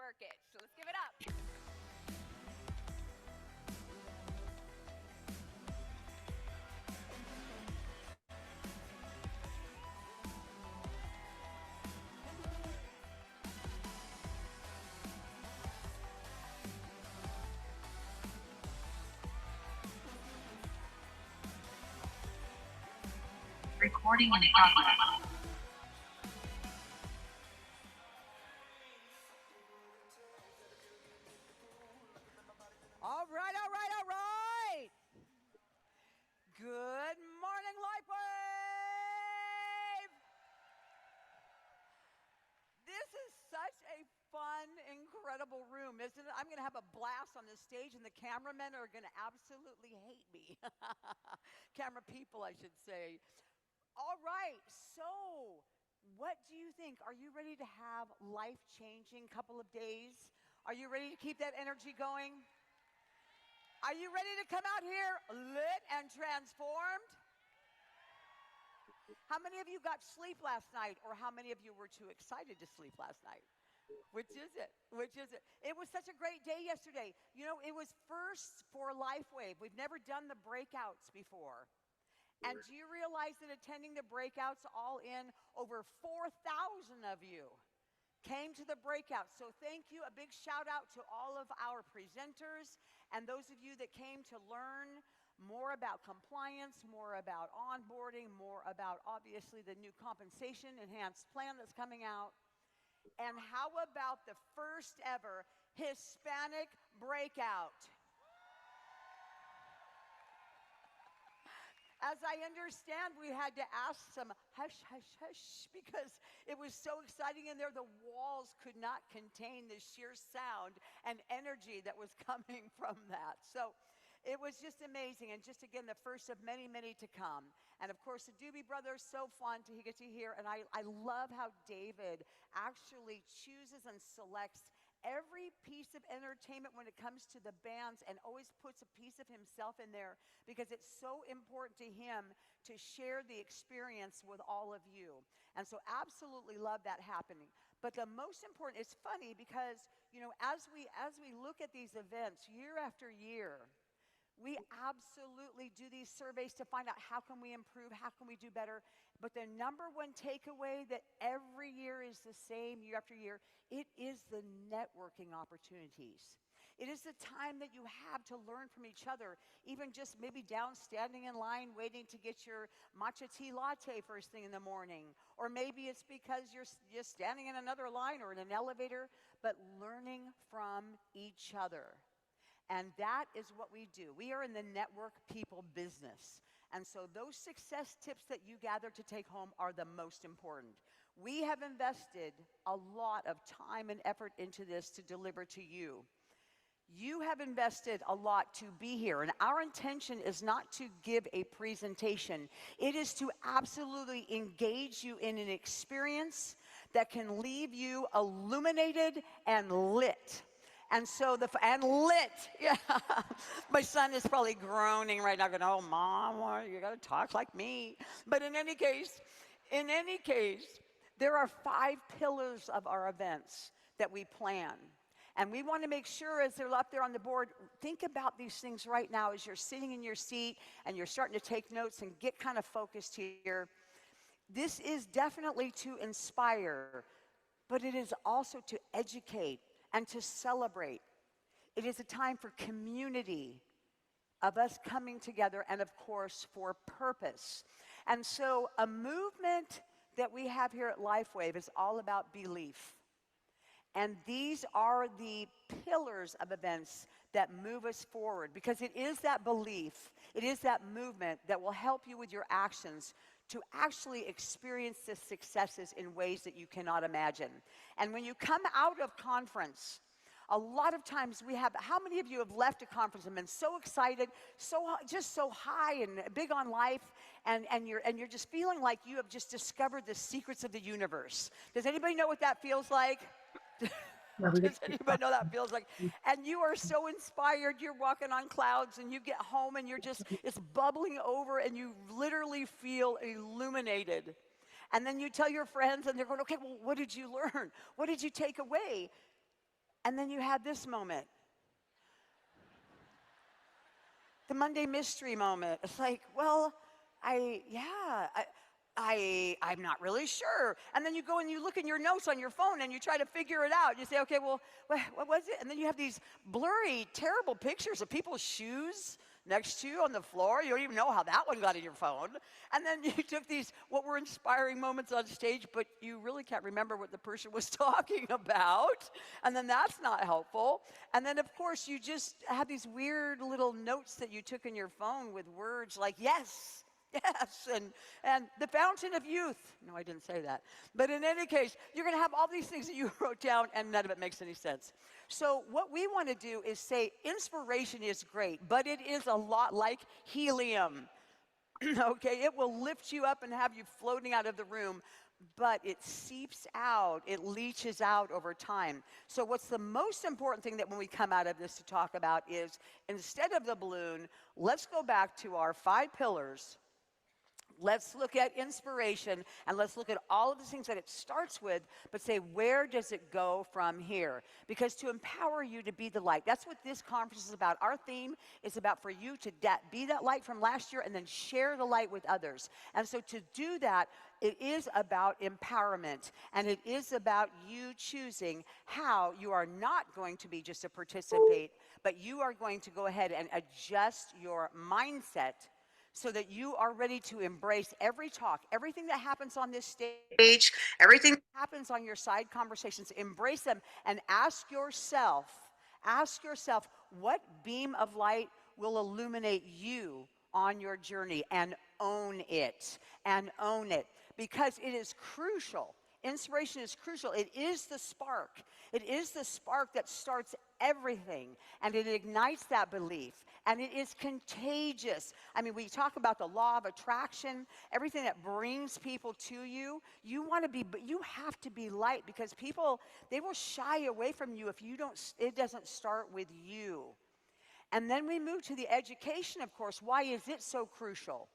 work it. So let's give it up. Recording in progress. All right, all right, all right. Good morning, LifeWave. This is such a fun, incredible room, isn't it? I'm going to have a blast on this stage, and the cameramen are going to absolutely hate me. Camera people, I should say. All right, so what do you think? Are you ready to have life-changing couple of days? Are you ready to keep that energy going? Are you ready to come out here lit and transformed? How many of you got sleep last night, or how many of you were too excited to sleep last night? Which is it? Which is it? It was such a great day yesterday. You know, it was first for LifeWave. We've never done the breakouts before. And do you realize that attending the breakouts, all in, over 4,000 of you came to the breakout. So thank you. A big shout out to all of our presenters and those of you that came to learn more about compliance, more about onboarding, more about obviously the new compensation enhanced plan that's coming out. And how about the first ever Hispanic breakout? As I understand, we had to ask some hush, hush, hush, because it was so exciting in there. The walls could not contain the sheer sound and energy that was coming from that. So it was just amazing, and just again, the first of many, many to come. And of course, the Doobie Brothers, so fun to get to hear. And I love how David actually chooses and selects every piece of entertainment when it comes to the bands, and always puts a piece of himself in there, because it's so important to him to share the experience with all of you. And so absolutely love that happening. But the most important, it's funny because, you know, as we look at these events year after year, we absolutely do these surveys to find out how can we improve, how can we do better. But the number one takeaway that every year is the same year after year, it is the networking opportunities. It is the time that you have to learn from each other, even just maybe down standing in line waiting to get your matcha tea latte first thing in the morning. Or maybe it's because you're just standing in another line or in an elevator, but learning from each other. And that is what we do. We are in the network people business. And so those success tips that you gather to take home are the most important. We have invested a lot of time and effort into this to deliver to you. You have invested a lot to be here, and our intention is not to give a presentation. It is to absolutely engage you in an experience that can leave you illuminated and lit. And so and lit, yeah. My son is probably groaning right now, going, "Oh, Mom, you got to talk like me." But in any case, there are 5 pillars of our events that we plan. And we want to make sure, as they're up there on the board, think about these things right now as you're sitting in your seat and you're starting to take notes and get kind of focused here. This is definitely to inspire, but it is also to educate and to celebrate. It is a time for community, of us coming together, and of course for purpose. And so a movement that we have here at LifeWave is all about belief. And these are the pillars of events that move us forward, because it is that belief, it is that movement that will help you with your actions to actually experience the successes in ways that you cannot imagine. And when you come out of conference, a lot of times we have, how many of you have left a conference and been so excited, just so high and big on life, and you're just feeling like you have just discovered the secrets of the universe? Does anybody know what that feels like? Does anybody know that feels like? And you are so inspired, you're walking on clouds, and you get home and it's bubbling over, and you literally feel illuminated. And then you tell your friends, and they're going, "Okay, well, what did you learn? What did you take away?" And then you have this moment, the Monday mystery moment. It's like, well, I'm not really sure. And then you go and you look in your notes on your phone and you try to figure it out. You say, okay, well, what was it? And then you have these blurry, terrible pictures of people's shoes next to you on the floor. You don't even know how that one got in your phone. And then you took these, what were inspiring moments on stage, but you really can't remember what the person was talking about. And then that's not helpful. And then, of course, you just have these weird little notes that you took in your phone with words like, yes, yes, and the fountain of youth. No, I didn't say that. But in any case, you're going to have all these things that you wrote down, and none of it makes any sense. So what we want to do is say inspiration is great, but it is a lot like helium. Okay, it will lift you up and have you floating out of the room, but it seeps out, it leaches out over time. So what's the most important thing that when we come out of this to talk about is, instead of the balloon, let's go back to our 5 pillars. Let's look at inspiration, and let's look at all of the things that it starts with, but say, where does it go from here? Because to empower you to be the light, that's what this conference is about. Our theme is about for you to be that light from last year and then share the light with others. And so to do that, it is about empowerment, and it is about you choosing how you are not going to be just a participant, but you are going to go ahead and adjust your mindset so that you are ready to embrace every talk, everything that happens on this stage, everything that happens on your side conversations. Embrace them and ask yourself, what beam of light will illuminate you on your journey, and own it, because it is crucial. Inspiration is crucial. It is the spark. It is the spark that starts everything, and it ignites that belief, and it is contagious. I mean, we talk about the law of attraction, everything that brings people to you. You have to be light, because people, they will shy away from you if it doesn't start with you. And then we move to the education, of course. Why is it so crucial?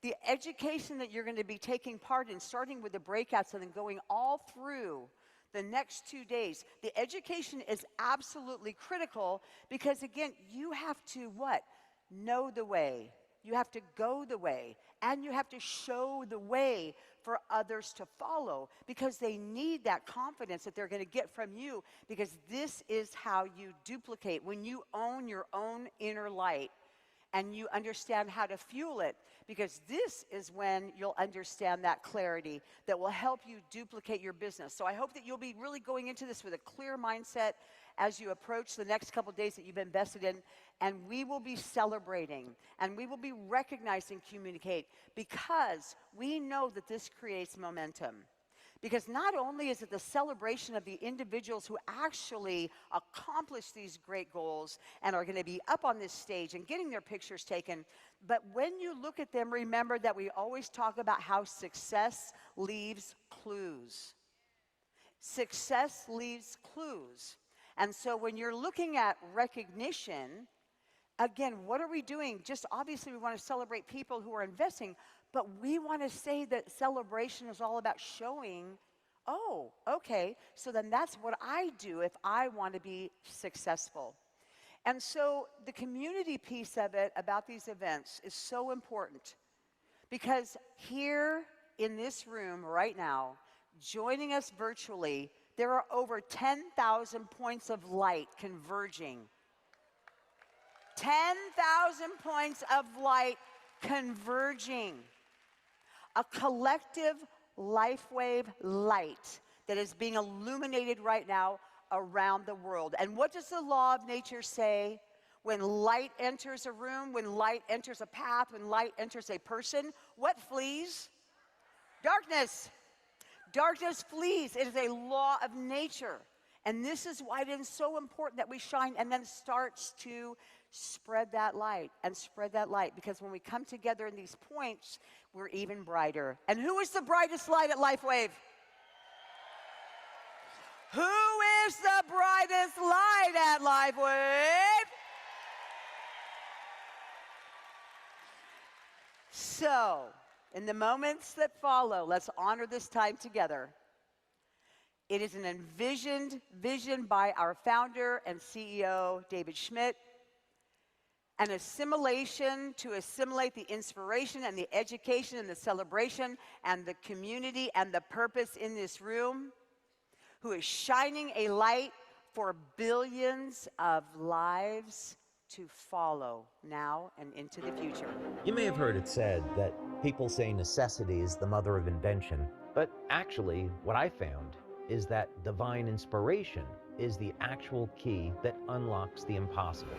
The education that you're going to be taking part in, starting with the breakouts and then going all through the next 2 days, the education is absolutely critical, because, again, you have to what? Know the way. You have to go the way, and you have to show the way for others to follow, because they need that confidence that they're going to get from you, because this is how you duplicate. When you own your own inner light, and you understand how to fuel it, because this is when you'll understand that clarity that will help you duplicate your business. So I hope that you'll be really going into this with a clear mindset as you approach the next couple days that you've invested in, and we will be celebrating, and we will be recognizing communicate, because we know that this creates momentum. Because not only is it the celebration of the individuals who actually accomplish these great goals and are going to be up on this stage and getting their pictures taken, but when you look at them, remember that we always talk about how success leaves clues. Success leaves clues. And so when you're looking at recognition, again, what are we doing? Just obviously we want to celebrate people who are investing, but we want to say that celebration is all about showing, oh, okay, so then that's what I do if I want to be successful. And so the community piece of it about these events is so important, because here in this room right now, joining us virtually, there are over 10,000 points of light converging. 10,000 points of light converging. A collective LifeWave light that is being illuminated right now around the world. And what does the law of nature say? When light enters a room, when light enters a path, when light enters a person, what flees? Darkness. Darkness flees. It is a law of nature. And this is why it is so important that we shine and then starts to spread that light and spread that light. Because when we come together in these points, we're even brighter. And who is the brightest light at LifeWave? Who is the brightest light at LifeWave? So, in the moments that follow, let's honor this time together. It is an envisioned vision by our founder and CEO, David Schmidt, an assimilation to assimilate the inspiration and the education and the celebration and the community and the purpose in this room, who is shining a light for billions of lives to follow now and into the future. You may have heard it said that people say necessity is the mother of invention, but actually what I found is that divine inspiration is the actual key that unlocks the impossible.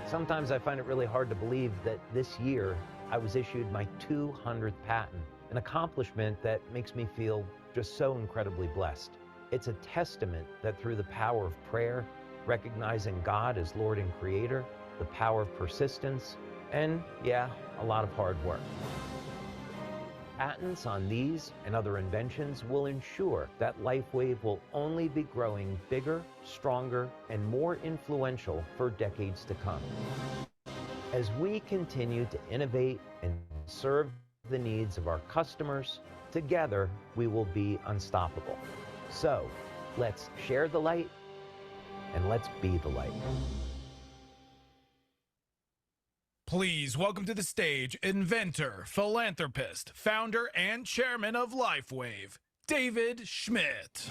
Sometimes I find it really hard to believe that this year I was issued my 200th patent, an accomplishment that makes me feel just so incredibly blessed. It's a testament that through the power of prayer, recognizing God as Lord and Creator, the power of persistence, and yeah, a lot of hard work. Patents on these and other inventions will ensure that LifeWave will only be growing bigger, stronger, and more influential for decades to come. As we continue to innovate and serve the needs of our customers, together we will be unstoppable. So, let's share the light and let's be the light. Please welcome to the stage inventor, philanthropist, founder, and chairman of LifeWave, David Schmidt.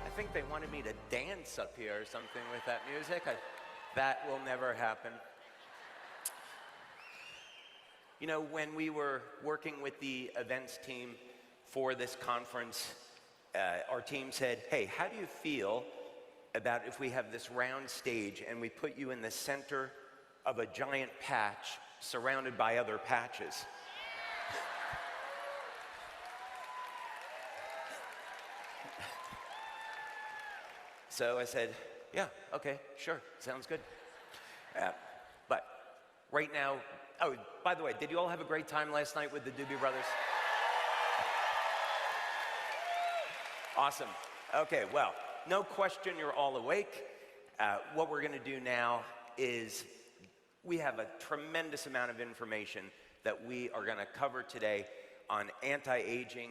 I think they wanted me to dance up here or something with that music. That will never happen. You know, when we were working with the events team for this conference, our team said, hey, how do you feel about if we have this round stage and we put you in the center of a giant patch surrounded by other patches? So I said, yeah, okay, sure, sounds good. But right now, oh, by the way, did you all have a great time last night with the Doobie Brothers? Awesome. Okay, well, no question you're all awake. What we're going to do now is we have a tremendous amount of information that we are going to cover today on anti-aging,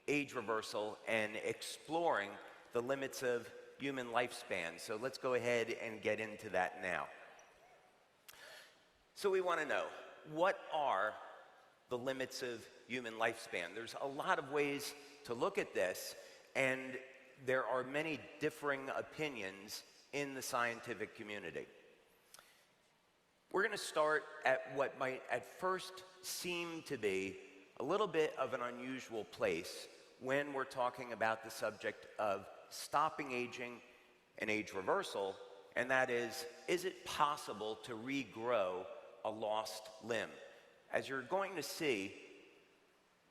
age reversal, and exploring the limits of human lifespan. So let's go ahead and get into that now. So we want to know, what are the limits of human lifespan? There's a lot of ways to look at this, and there are many differing opinions in the scientific community. We're going to start at what might at first seem to be a little bit of an unusual place when we're talking about the subject of stopping aging and age reversal, and that is it possible to regrow a lost limb? As you're going to see,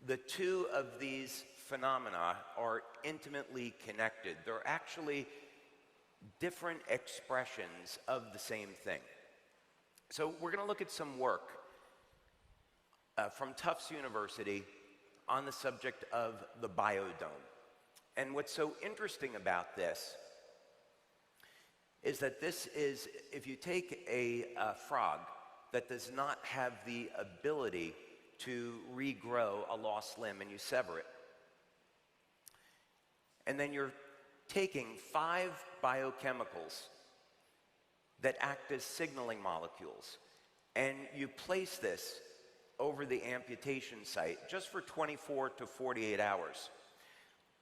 the two of these phenomena are intimately connected. They're actually different expressions of the same thing. So we're going to look at some work from Tufts University on the subject of the biodome. And what's so interesting about this is that this is, if you take a frog that does not have the ability to regrow a lost limb and you sever it, and then you're taking 5 biochemicals that act as signaling molecules, and you place this over the amputation site just for 24 to 48 hours.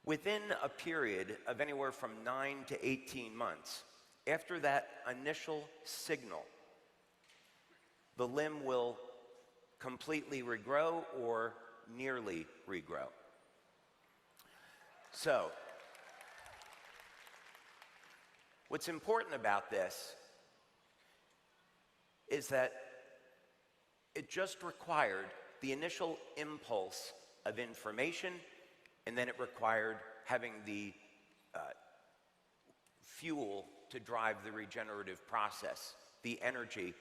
Within a period of anywhere from 9 to 18 months, after that initial signal, the limb will completely regrow or nearly regrow. So, what's important about this is that it just required the initial impulse of information, and then it required having the fuel to drive the regenerative process, the energy,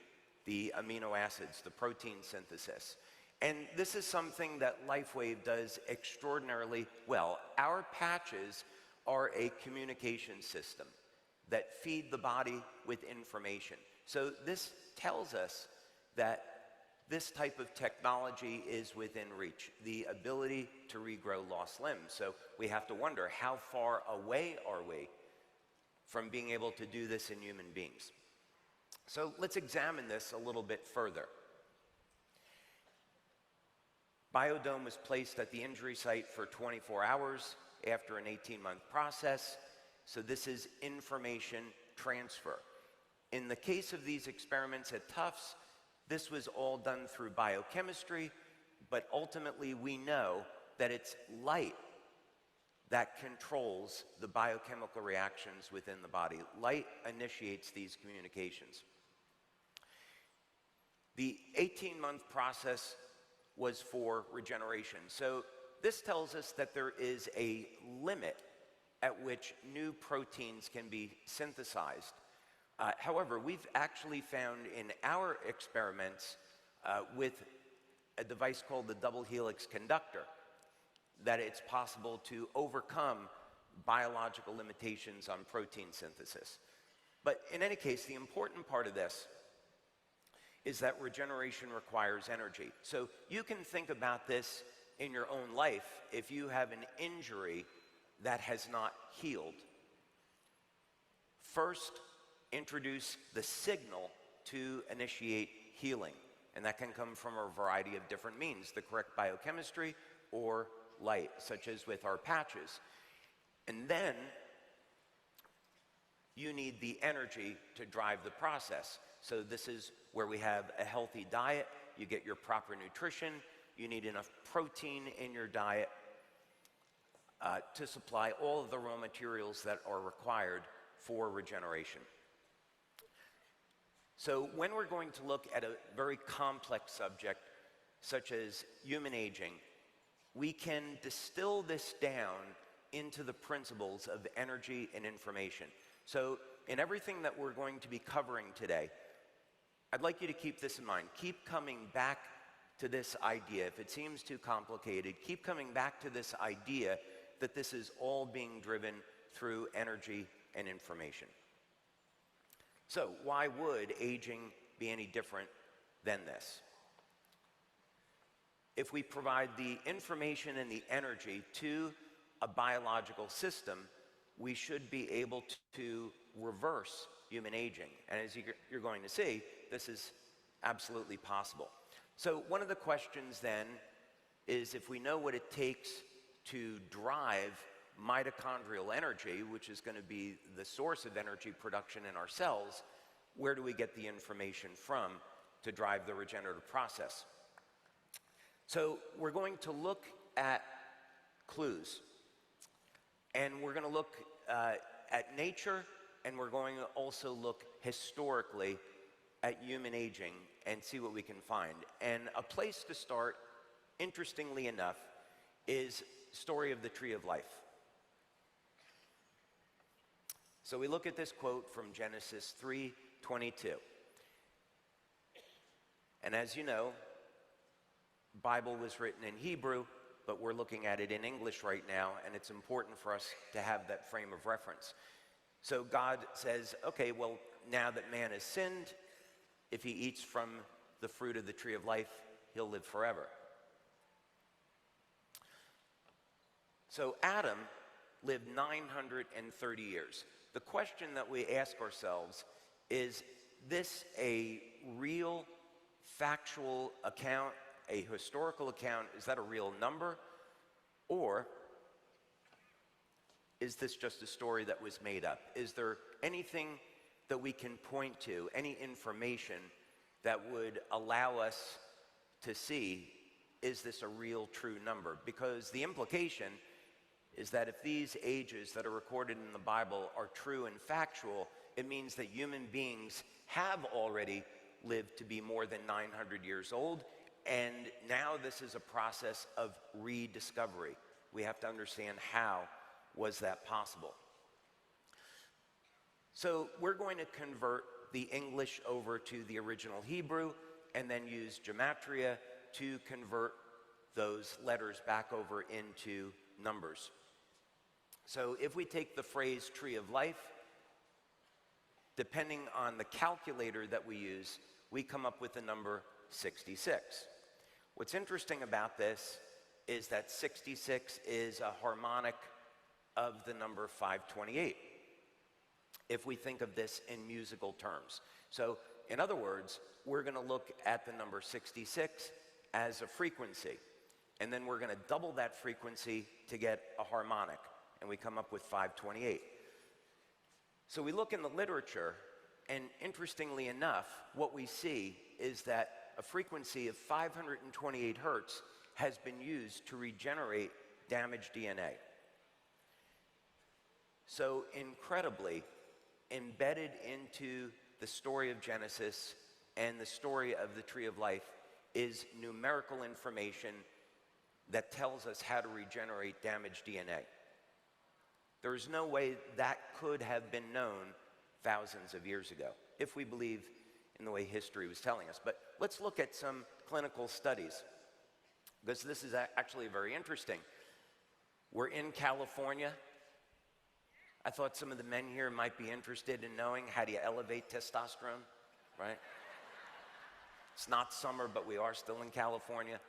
the amino acids, the protein synthesis. And this is something that LifeWave does extraordinarily well. Our patches are a communication system that feed the body with information. So this tells us that this type of technology is within reach, the ability to regrow lost limbs. So we have to wonder, how far away are we from being able to do this in human beings? So let's examine this a little bit further. Biodome was placed at the injury site for 24 hours after an 18-month process. So this is information transfer. In the case of these experiments at Tufts, this was all done through biochemistry, but ultimately we know that it's light that controls the biochemical reactions within the body. Light initiates these communications. The 18-month process was for regeneration. So this tells us that there is a limit at which new proteins can be synthesized. However, we've actually found in our experiments with a device called the double helix conductor that it's possible to overcome biological limitations on protein synthesis. But in any case, the important part of this is that regeneration requires energy. So you can think about this in your own life. If you have an injury that has not healed, first introduce the signal to initiate healing. And that can come from a variety of different means, the correct biochemistry or light, such as with our patches. And then you need the energy to drive the process. So this is where we have a healthy diet. You get your proper nutrition. You need enough protein in your diet to supply all of the raw materials that are required for regeneration. So when we're going to look at a very complex subject, such as human aging, we can distill this down into the principles of energy and information. So in everything that we're going to be covering today, I'd like you to keep this in mind. Keep coming back to this idea. If it seems too complicated, keep coming back to this idea that this is all being driven through energy and information. So why would aging be any different than this? If we provide the information and the energy to a biological system, we should be able to reverse human aging. And as you're going to see, this is absolutely possible. So one of the questions then is, if we know what it takes to drive mitochondrial energy, which is going to be the source of energy production in our cells, where do we get the information from to drive the regenerative process? So we're going to look at clues, and we're going to look at nature, and we're going to also look historically at human aging and see what we can find. And a place to start, interestingly enough, is story of the tree of life. So we look at this quote from Genesis 3:22. And as you know, Bible was written in Hebrew, but we're looking at it in English right now, and it's important for us to have that frame of reference. So God says, okay, well, now that man has sinned, if he eats from the fruit of the tree of life, he'll live forever. So Adam lived 930 years. The question that we ask ourselves is this a real, factual account, a historical account? Is that a real number? Or is this just a story that was made up? Is there anything that we can point to, any information that would allow us to see is this a real true number? Because the implication is that if these ages that are recorded in the Bible are true and factual, it means that human beings have already lived to be more than 900 years old, and now this is a process of rediscovery. We have to understand how was that possible. So we're going to convert the English over to the original Hebrew and then use gematria to convert those letters back over into numbers. So if we take the phrase tree of life, depending on the calculator that we use, we come up with the number 66. What's interesting about this is that 66 is a harmonic of the number 528, if we think of this in musical terms. So in other words, we're going to look at the number 66 as a frequency, and then we're going to double that frequency to get a harmonic, and we come up with 528. So we look in the literature, and interestingly enough, what we see is that a frequency of 528 hertz has been used to regenerate damaged DNA. So incredibly, embedded into the story of Genesis and the story of the tree of life is numerical information that tells us how to regenerate damaged DNA. There is no way that could have been known thousands of years ago, if we believe in the way history was telling us. But let's look at some clinical studies, because this is actually very interesting. We're in California. I thought some of the men here might be interested in knowing how do you elevate testosterone, right? It's not summer, but we are still in California.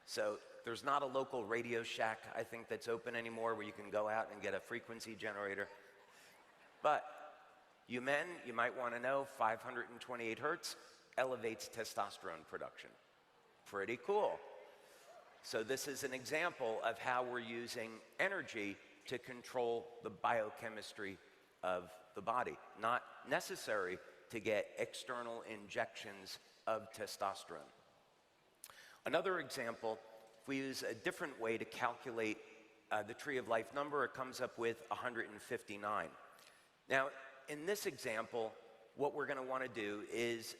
So there's not a local Radio Shack, I think, that's open anymore where you can go out and get a frequency generator. But you men, you might want to know 528 hertz elevates testosterone production. Pretty cool. So this is an example of how we're using energy to control the biochemistry of the body, not necessary to get external injections of testosterone. Another example, if we use a different way to calculate the tree of life number, it comes up with 159. Now, in this example, what we're going to want to do is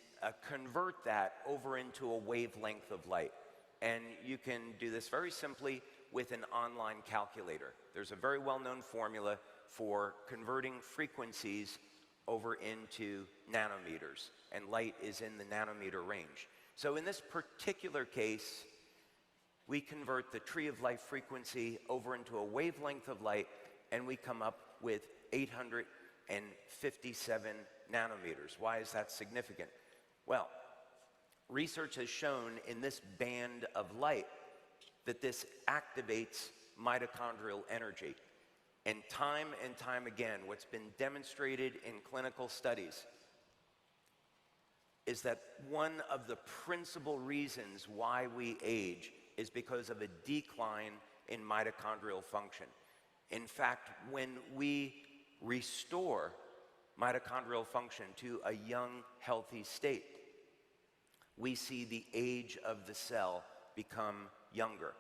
convert that over into a wavelength of light. And you can do this very simply with an online calculator. There's a very well-known formula for converting frequencies over into nanometers, and light is in the nanometer range. So in this particular case, we convert the tree of life frequency over into a wavelength of light, and we come up with 857 nanometers. Why is that significant? Well, research has shown in this band of light that this activates mitochondrial energy. And time again, what's been demonstrated in clinical studies is that one of the principal reasons why we age is because of a decline in mitochondrial function. In fact, when we restore mitochondrial function to a young, healthy state, we see the age of the cell become younger.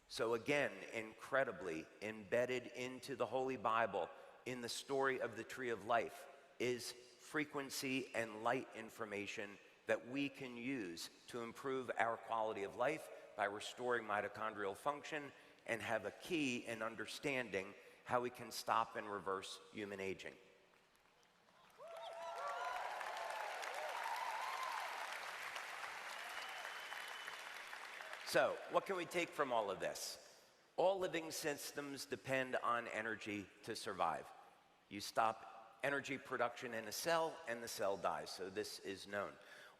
So again, incredibly embedded into the Holy Bible in the story of the tree of life is frequency and light information that we can use to improve our quality of life by restoring mitochondrial function and have a key in understanding how we can stop and reverse human aging. So, what can we take from all of this? All living systems depend on energy to survive. You stop energy production in a cell, and the cell dies, so this is known.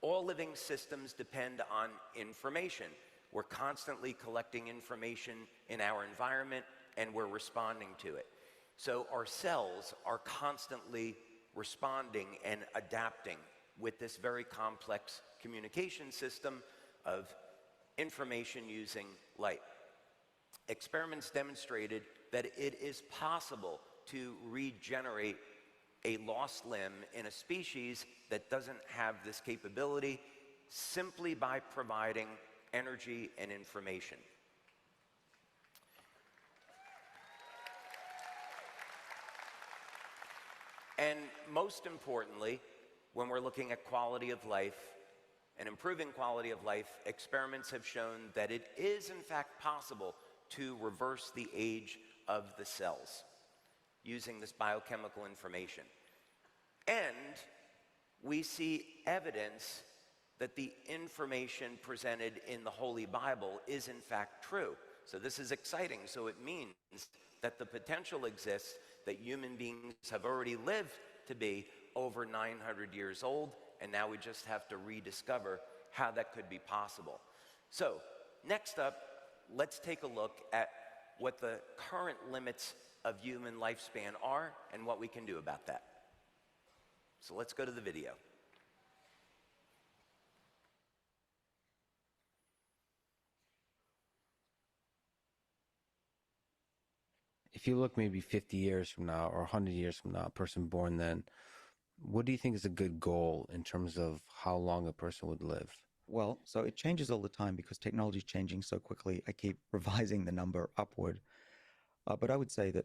All living systems depend on information. We're constantly collecting information in our environment, and we're responding to it. So our cells are constantly responding and adapting with this very complex communication system of information using light. Experiments demonstrated that it is possible to regenerate a lost limb in a species that doesn't have this capability simply by providing energy and information. And most importantly, when we're looking at quality of life and improving quality of life, experiments have shown that it is in fact possible to reverse the age of the cells using this biochemical information. And we see evidence that the information presented in the Holy Bible is in fact true. So this is exciting. So it means that the potential exists that human beings have already lived to be over 900 years old, and now we just have to rediscover how that could be possible. So next up, let's take a look at what the current limits of human lifespan are and what we can do about that. So let's go to the video. If you look maybe 50 years from now or 100 years from now, a person born then, what do you think is a good goal in terms of how long a person would live? Well, so it changes all the time because technology is changing so quickly. I keep revising the number upward. But I would say that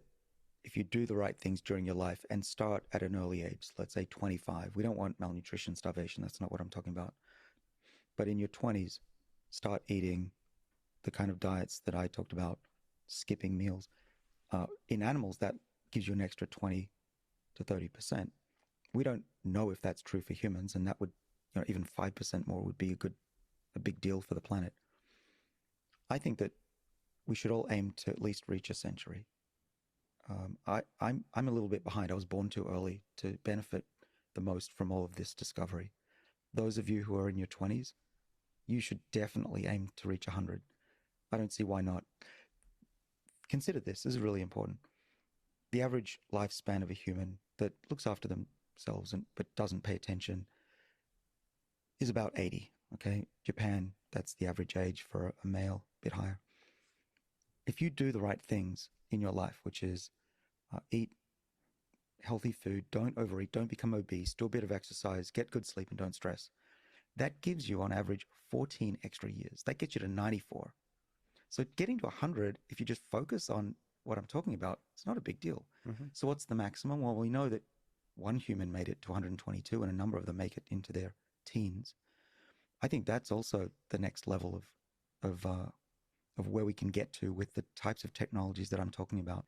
if you do the right things during your life and start at an early age, let's say 25, we don't want malnutrition, starvation, that's not what I'm talking about. But in your 20s, start eating the kind of diets that I talked about, skipping meals. In animals, that gives you an extra 20 to 30%. We don't know if that's true for humans, and that would, even 5% more would be a big deal for the planet. I think that we should all aim to at least reach a century. I'm a little bit behind. I was born too early to benefit the most from all of this discovery. Those of you who are in your 20s, you should definitely aim to reach 100. I don't see why not. Consider this is really important. The average lifespan of a human that looks after themselves but doesn't pay attention is about 80, okay? Japan, that's the average age for a male, a bit higher. If you do the right things in your life, which is eat healthy food, don't overeat, don't become obese, do a bit of exercise, get good sleep, and don't stress, that gives you on average 14 extra years. That gets you to 94. So getting to 100, if you just focus on what I'm talking about, it's not a big deal. Mm-hmm. So what's the maximum? Well, we know that one human made it to 122 and a number of them make it into their teens. I think that's also the next level of where we can get to with the types of technologies that I'm talking about.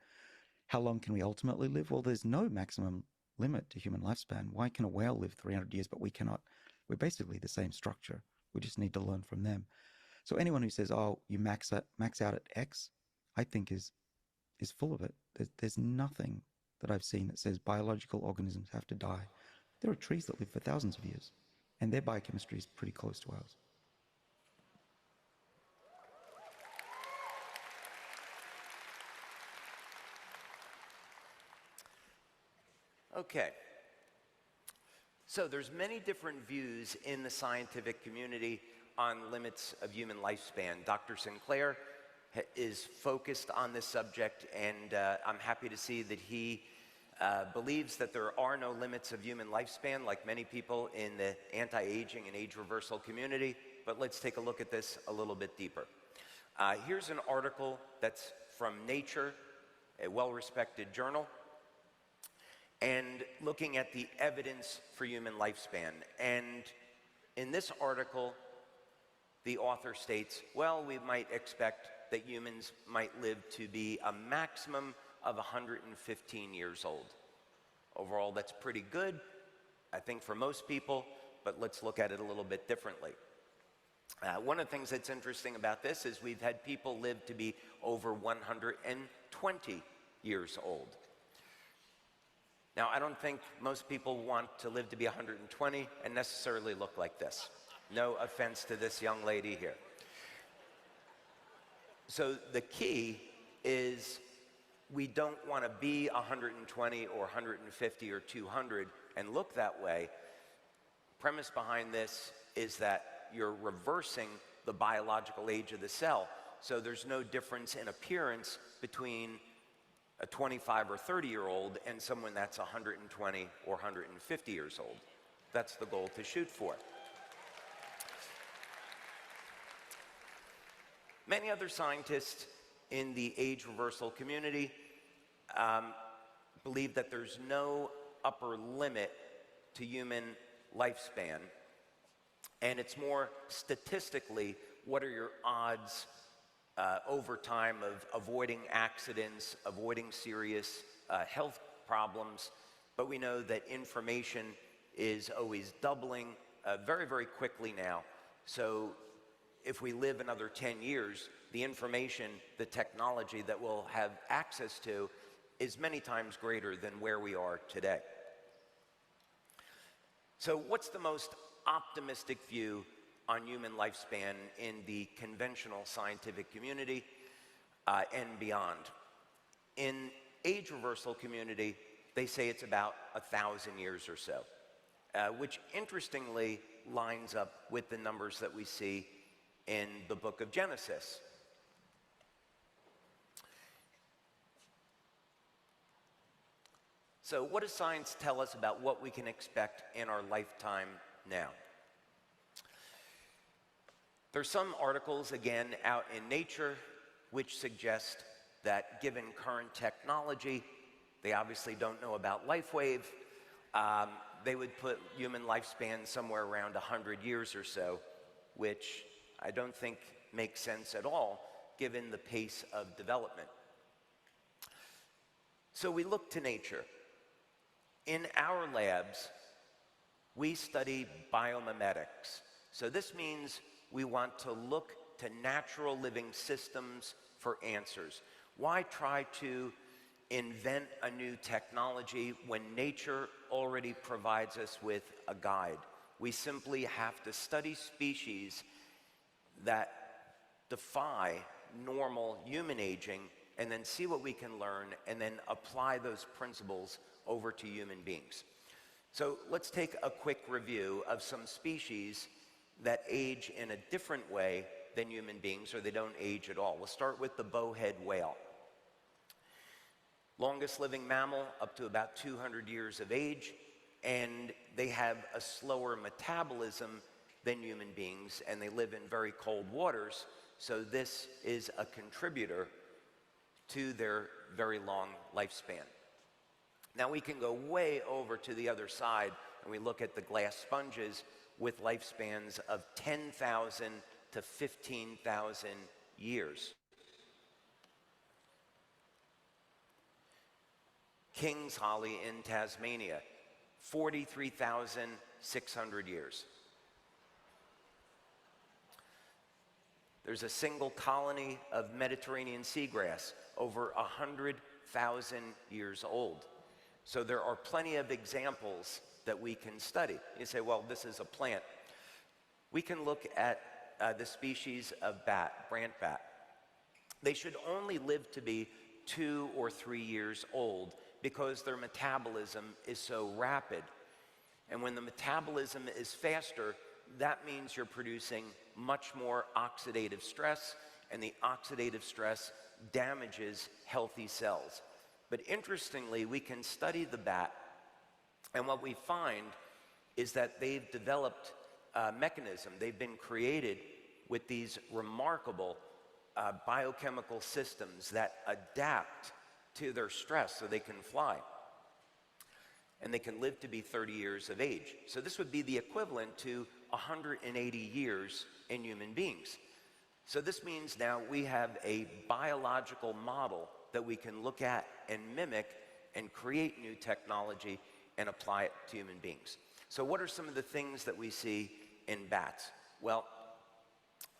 How long can we ultimately live? Well, there's no maximum limit to human lifespan. Why can a whale live 300 years, but we cannot? We're basically the same structure. We just need to learn from them. So anyone who says, oh, you max out at X, I think is full of it. There's nothing that I've seen that says biological organisms have to die. There are trees that live for thousands of years, and their biochemistry is pretty close to ours. Okay. So there's many different views in the scientific community on limits of human lifespan. Dr. Sinclair is focused on this subject, and I'm happy to see that he believes that there are no limits of human lifespan, like many people in the anti-aging and age reversal community. But let's take a look at this a little bit deeper. Here's an article that's from Nature, a well-respected journal, and looking at the evidence for human lifespan. And in this article, the author states, well, we might expect that humans might live to be a maximum of 115 years old. Overall, that's pretty good, I think, for most people, but let's look at it a little bit differently. One of the things that's interesting about this is we've had people live to be over 120 years old. Now, I don't think most people want to live to be 120 and necessarily look like this. No offense to this young lady here. So the key is we don't want to be 120 or 150 or 200 and look that way. Premise behind this is that you're reversing the biological age of the cell. So there's no difference in appearance between a 25 or 30-year-old and someone that's 120 or 150 years old. That's the goal to shoot for. Many other scientists in the age reversal community believe that there's no upper limit to human lifespan, and it's more statistically, what are your odds over time of avoiding accidents, avoiding serious health problems. But we know that information is always doubling very, very quickly now. So if we live another 10 years, the information, the technology that we'll have access to is many times greater than where we are today. So what's the most optimistic view on human lifespan in the conventional scientific community and beyond? In age reversal community, they say it's about 1,000 years or so, which interestingly lines up with the numbers that we see in the book of Genesis. So what does science tell us about what we can expect in our lifetime now? There's some articles, again, out in Nature, which suggest that given current technology, they obviously don't know about LifeWave, they would put human lifespan somewhere around 100 years or so, which I don't think makes sense at all, given the pace of development. So we look to nature. In our labs, we study biomimetics. So this means we want to look to natural living systems for answers. Why try to invent a new technology when nature already provides us with a guide? We simply have to study species that defy normal human aging and then see what we can learn and then apply those principles over to human beings. So let's take a quick review of some species that age in a different way than human beings, or they don't age at all. We'll start with the bowhead whale. Longest living mammal, up to about 200 years of age, and they have a slower metabolism than human beings, and they live in very cold waters, so this is a contributor to their very long lifespan. Now we can go way over to the other side, and we look at the glass sponges with lifespans of 10,000 to 15,000 years. King's holly in Tasmania, 43,600 years. There's a single colony of Mediterranean seagrass, over 100,000 years old. So there are plenty of examples that we can study. You say, well, this is a plant. We can look at the species of bat, brant bat. They should only live to be 2 or 3 years old because their metabolism is so rapid. And when the metabolism is faster, that means you're producing much more oxidative stress, and the oxidative stress damages healthy cells. But interestingly, we can study the bat, and what we find is that they've developed a mechanism. They've been created with these remarkable biochemical systems that adapt to their stress so they can fly. And they can live to be 30 years of age. So this would be the equivalent to 180 years in human beings. So this means now we have a biological model that we can look at and mimic and create new technology and apply it to human beings. So what are some of the things that we see in bats? Well,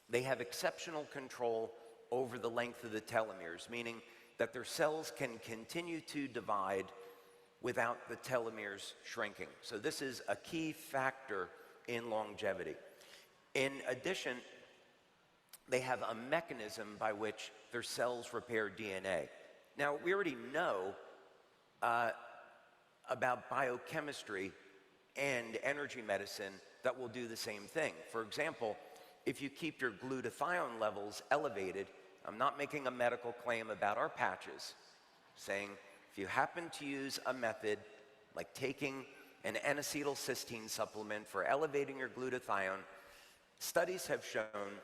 they have exceptional control over the length of the telomeres, meaning that their cells can continue to divide without the telomeres shrinking. So this is a key factor in longevity. In addition, they have a mechanism by which their cells repair DNA. Now, we already know about biochemistry and energy medicine that will do the same thing. For example, if you keep your glutathione levels elevated, I'm not making a medical claim about our patches, saying if you happen to use a method like taking an N-acetylcysteine supplement for elevating your glutathione, studies have shown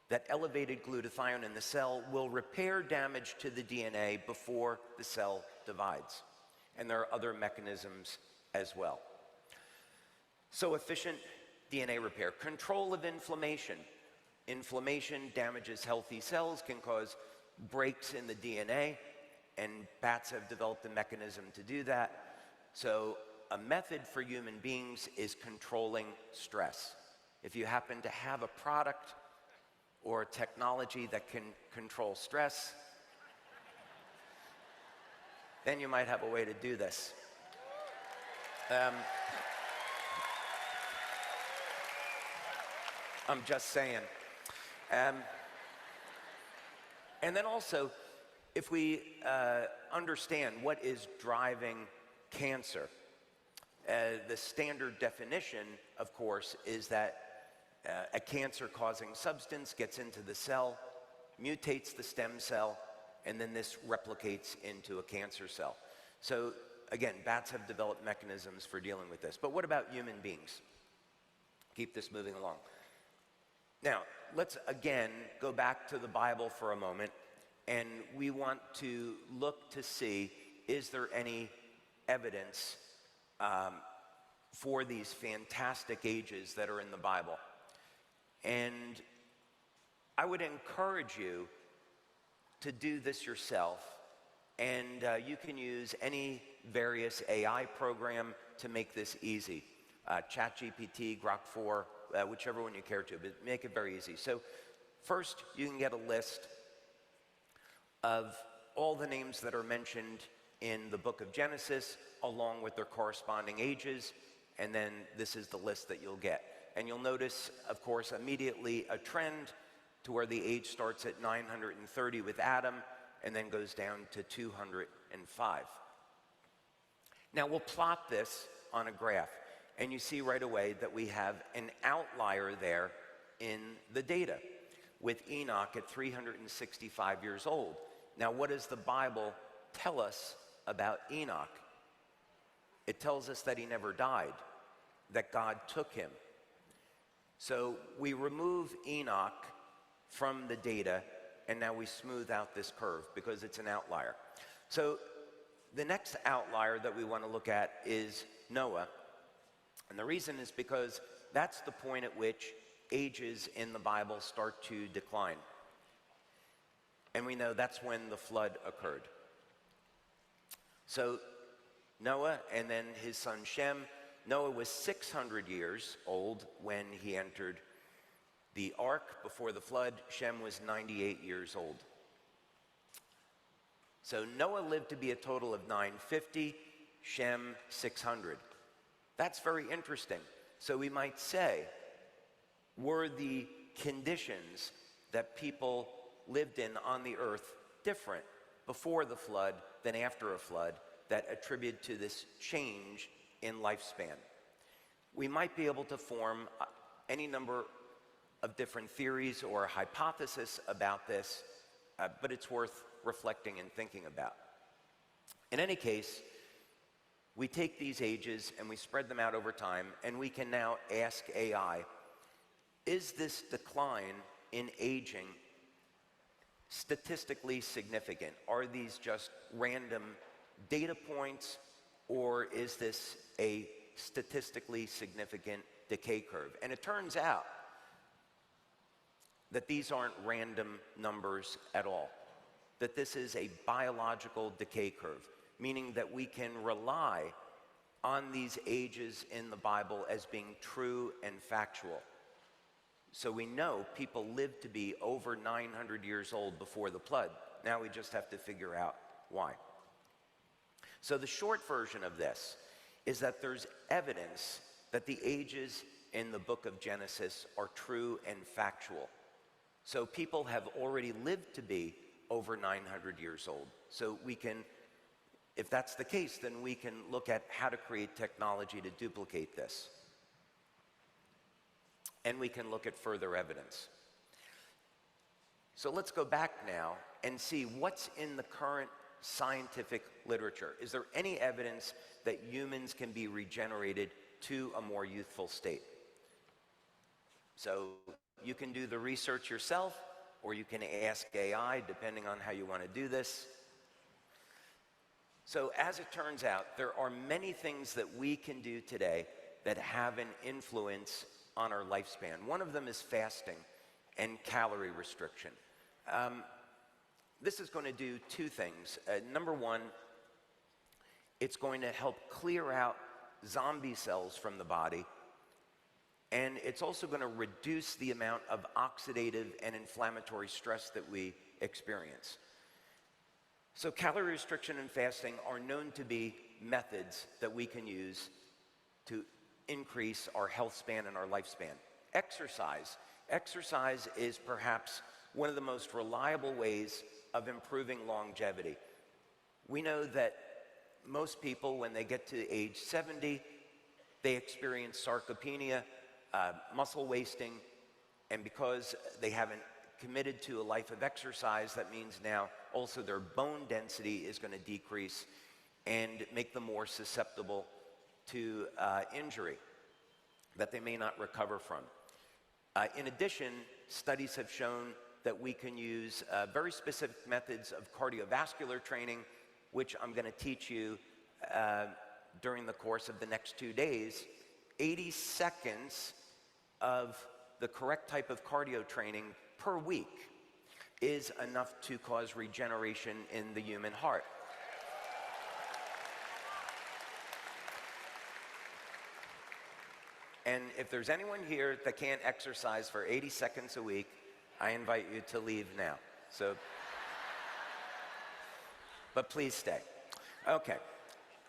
that elevated glutathione in the cell will repair damage to the DNA before the cell divides. And there are other mechanisms as well. So efficient DNA repair. Control of inflammation. Inflammation damages healthy cells, can cause breaks in the DNA, and bats have developed a mechanism to do that. So a method for human beings is controlling stress. If you happen to have a product or a technology that can control stress, then you might have a way to do this. I'm just saying. And then also, if we understand what is driving cancer, the standard definition, of course, is that a cancer-causing substance gets into the cell, mutates the stem cell, and then this replicates into a cancer cell. So again, bats have developed mechanisms for dealing with this. But what about human beings? Keep this moving along. Now, let's again go back to the Bible for a moment, and we want to look to see, is there any evidence for these fantastic ages that are in the Bible? And I would encourage you to do this yourself, and you can use any various AI program to make this easy. ChatGPT, Grok 4, whichever one you care to, but make it very easy. So first, you can get a list of all the names that are mentioned in the book of Genesis, along with their corresponding ages, and then this is the list that you'll get. And you'll notice, of course, immediately a trend to where the age starts at 930 with Adam, and then goes down to 205. Now we'll plot this on a graph, and you see right away that we have an outlier there in the data, with Enoch at 365 years old. Now what does the Bible tell us about Enoch? It tells us that he never died, that God took him. So we remove Enoch from the data, and now we smooth out this curve because it's an outlier. So the next outlier that we want to look at is Noah. And the reason is because that's the point at which ages in the Bible start to decline. And we know that's when the flood occurred. So Noah and then his son Shem. Noah was 600 years old when he entered the ark before the flood. Shem was 98 years old. So Noah lived to be a total of 950, Shem 600. That's very interesting. So we might say, were the conditions that people lived in on the earth different before the flood than after a flood that attribute to this change in lifespan? We might be able to form any number of different theories or hypotheses about this, but it's worth reflecting and thinking about. In any case, we take these ages and we spread them out over time, and we can now ask AI, is this decline in aging statistically significant? Are these just random data points, or is this a statistically significant decay curve? And it turns out that these aren't random numbers at all, that this is a biological decay curve, meaning that we can rely on these ages in the Bible as being true and factual. So we know people lived to be over 900 years old before the flood. Now we just have to figure out why. So the short version of this is that there's evidence that the ages in the book of Genesis are true and factual. So people have already lived to be over 900 years old. So we can, if that's the case, then we can look at how to create technology to duplicate this. And we can look at further evidence. So let's go back now and see what's in the current scientific literature. Is there any evidence that humans can be regenerated to a more youthful state? So You can do the research yourself, or you can ask AI, depending on how you want to do this. So as it turns out, there are many things that we can do today that have an influence on our lifespan. One of them is fasting and calorie restriction. This is going to do two things. Number one, it's going to help clear out zombie cells from the body, and it's also going to reduce the amount of oxidative and inflammatory stress that we experience. So calorie restriction and fasting are known to be methods that we can use to increase our health span and our lifespan. Exercise. Exercise is perhaps one of the most reliable ways of improving longevity. We know that most people, when they get to age 70, they experience sarcopenia, muscle wasting, and because they haven't committed to a life of exercise, that means now also their bone density is going to decrease and make them more susceptible to injury that they may not recover from. In addition, studies have shown that we can use very specific methods of cardiovascular training, which I'm going to teach you during the course of the next 2 days. 80 seconds of the correct type of cardio training per week is enough to cause regeneration in the human heart. And if there's anyone here that can't exercise for 80 seconds a week, I invite you to leave now. But please stay. Okay.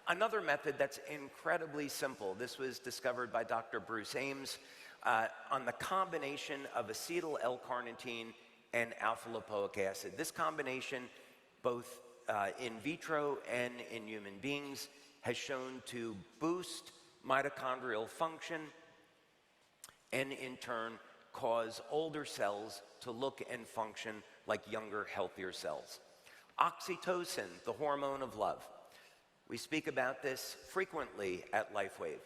Another method that's incredibly simple, this was discovered by Dr. Bruce Ames, on the combination of acetyl L-carnitine and alpha-lipoic acid. This combination, both in vitro and in human beings, has shown to boost mitochondrial function and in turn cause older cells to look and function like younger, healthier cells. Oxytocin, the hormone of love. We speak about this frequently at LifeWave,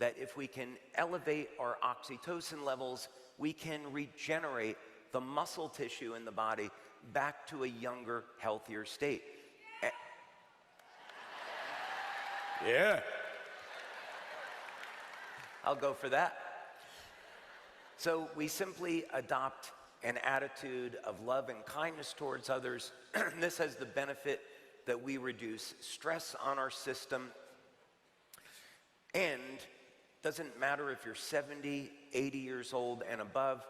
that if we can elevate our oxytocin levels, we can regenerate the muscle tissue in the body back to a younger, healthier state. Yeah. I'll go for that. So we simply adopt an attitude of love and kindness towards others. This has the benefit that we reduce stress on our system. And doesn't matter if you're 70, 80 years old and above,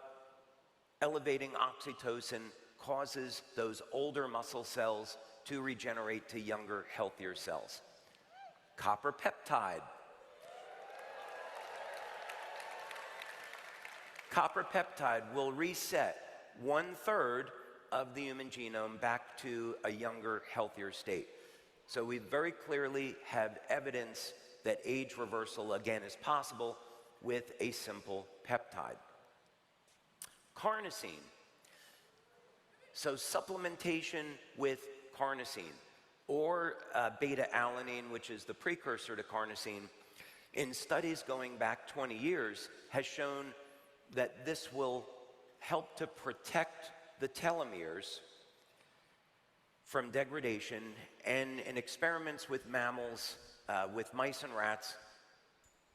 elevating oxytocin causes those older muscle cells to regenerate to younger, healthier cells. Copper peptide. Copper peptide will reset 1/3 of the human genome back to a younger, healthier state. So we very clearly have evidence that age reversal, again, is possible with a simple peptide. Carnosine. So supplementation with carnosine or beta-alanine, which is the precursor to carnosine, in studies going back 20 years, has shown that this will help to protect the telomeres from degradation. And in experiments with mammals, with mice and rats,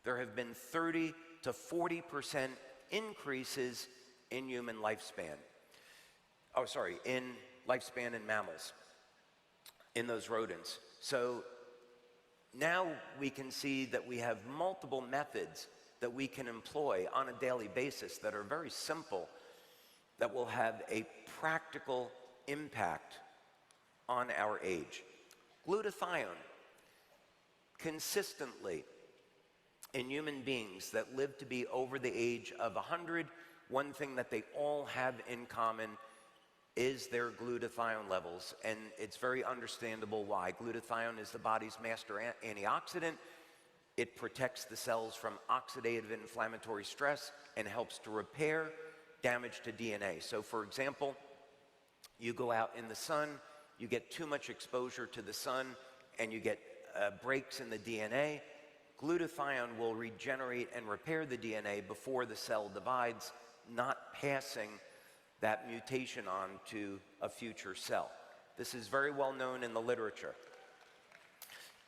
there have been 30 to 40% increases in human lifespan. In lifespan in mammals, in those rodents. So now we can see that we have multiple methods that we can employ on a daily basis that are very simple, that will have a practical impact on our age. Glutathione. Consistently in human beings that live to be over the age of 100, one thing that they all have in common is their glutathione levels, and it's very understandable why. Glutathione is the body's master antioxidant. It protects the cells from oxidative and inflammatory stress and helps to repair damage to DNA. So for example, you go out in the sun, you get too much exposure to the sun, and you get breaks in the DNA. Glutathione will regenerate and repair the DNA before the cell divides not passing that mutation on to a future cell. This is very well known in the literature.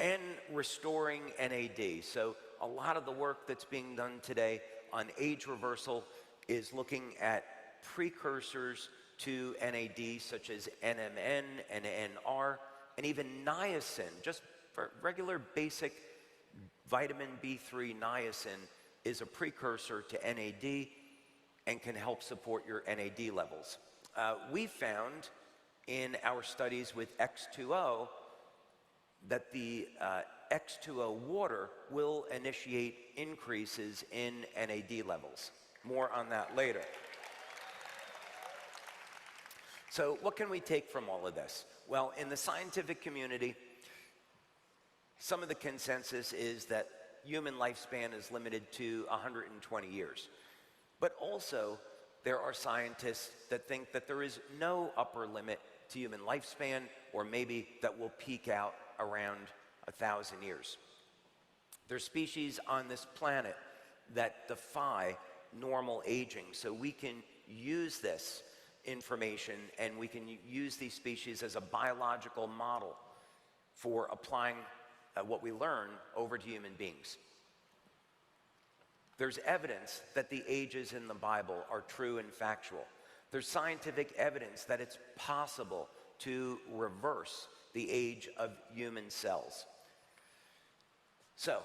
And restoring NAD. So a lot of the work that's being done today on age reversal is looking at precursors to NAD, such as NMN and NR, and even niacin. Just for regular basic vitamin B3 niacin is a precursor to NAD and can help support your NAD levels. We found in our studies with X2O that the X2O water will initiate increases in NAD levels. More on that later. So what can we take from all of this? Well, in the scientific community, some of the consensus is that human lifespan is limited to 120 years. But also, there are scientists that think that there is no upper limit to human lifespan, or maybe that will peak out around 1,000 years. There's species on this planet that defy normal aging, so we can use this information and we can use these species as a biological model for applying what we learn over to human beings. There's evidence that the ages in the Bible are true and factual. There's scientific evidence that it's possible to reverse the age of human cells. So,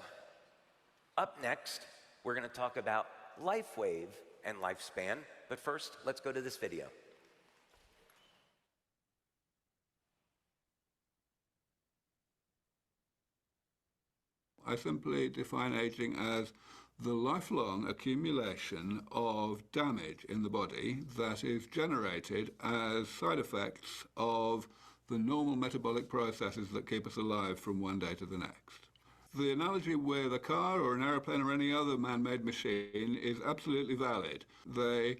up next, we're going to talk about LifeWave and lifespan, but first, let's go to this video. I simply define aging as the lifelong accumulation of damage in the body that is generated as side effects of the normal metabolic processes that keep us alive from one day to the next. The analogy with a car or an aeroplane or any other man-made machine is absolutely valid. They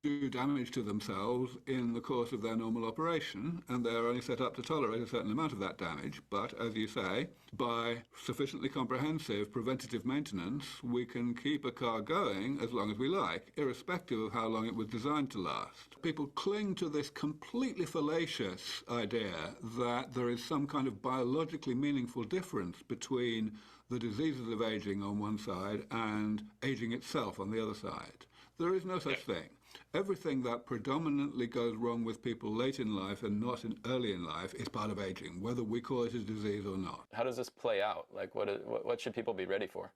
do damage to themselves in the course of their normal operation, and they're only set up to tolerate a certain amount of that damage. But, as you say, by sufficiently comprehensive preventative maintenance, we can keep a car going as long as we like, irrespective of how long it was designed to last. People cling to this completely fallacious idea that there is some kind of biologically meaningful difference between the diseases of aging on one side and aging itself on the other side. There is no such thing. Everything that predominantly goes wrong with people late in life and not early in life is part of aging, whether we call it a disease or not. How does this play out? Like, what should people be ready for?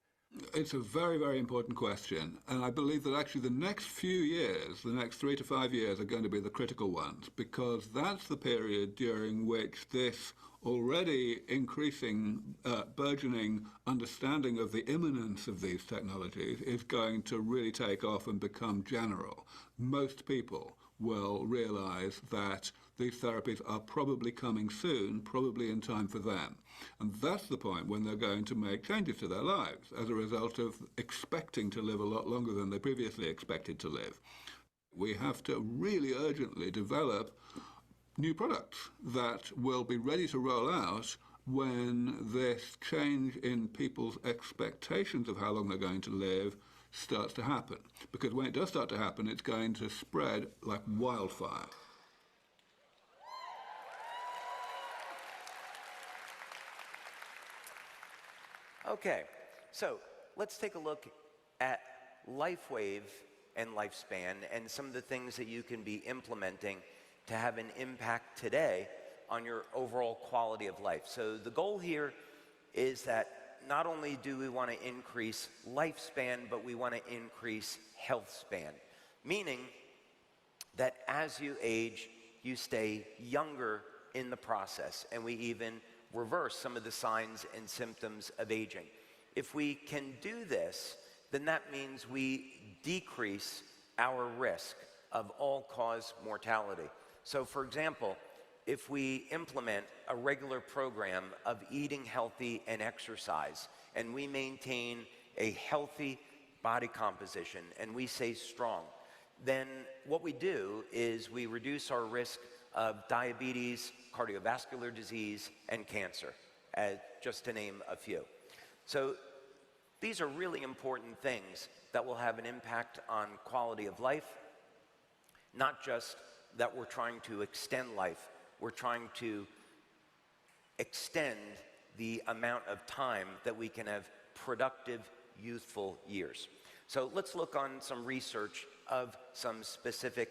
It's a very, very important question. And I believe that actually the next few years, the next 3 to 5 years, are going to be the critical ones, because that's the period during which this already increasing, burgeoning understanding of the imminence of these technologies is going to really take off and become general. Most people will realize that these therapies are probably coming soon, probably in time for them. And that's the point when they're going to make changes to their lives as a result of expecting to live a lot longer than they previously expected to live. We have to really urgently develop new products that will be ready to roll out when this change in people's expectations of how long they're going to live starts to happen. Because when it does start to happen, it's going to spread like wildfire. Okay, so let's take a look at LifeWave and lifespan and some of the things that you can be implementing to have an impact today on your overall quality of life. So the goal here is that not only do we want to increase lifespan, but we want to increase health span, meaning that as you age, you stay younger in the process, and we even reverse some of the signs and symptoms of aging. If we can do this, then that means we decrease our risk of all-cause mortality. So, for example, if we implement a regular program of eating healthy and exercise, and we maintain a healthy body composition, and we stay strong, then what we do is we reduce our risk of diabetes, cardiovascular disease, and cancer, just to name a few. So These are really important things that will have an impact on quality of life, not just that we're trying to extend life, we're trying to extend the amount of time that we can have productive, youthful years. So let's look on some research of some specific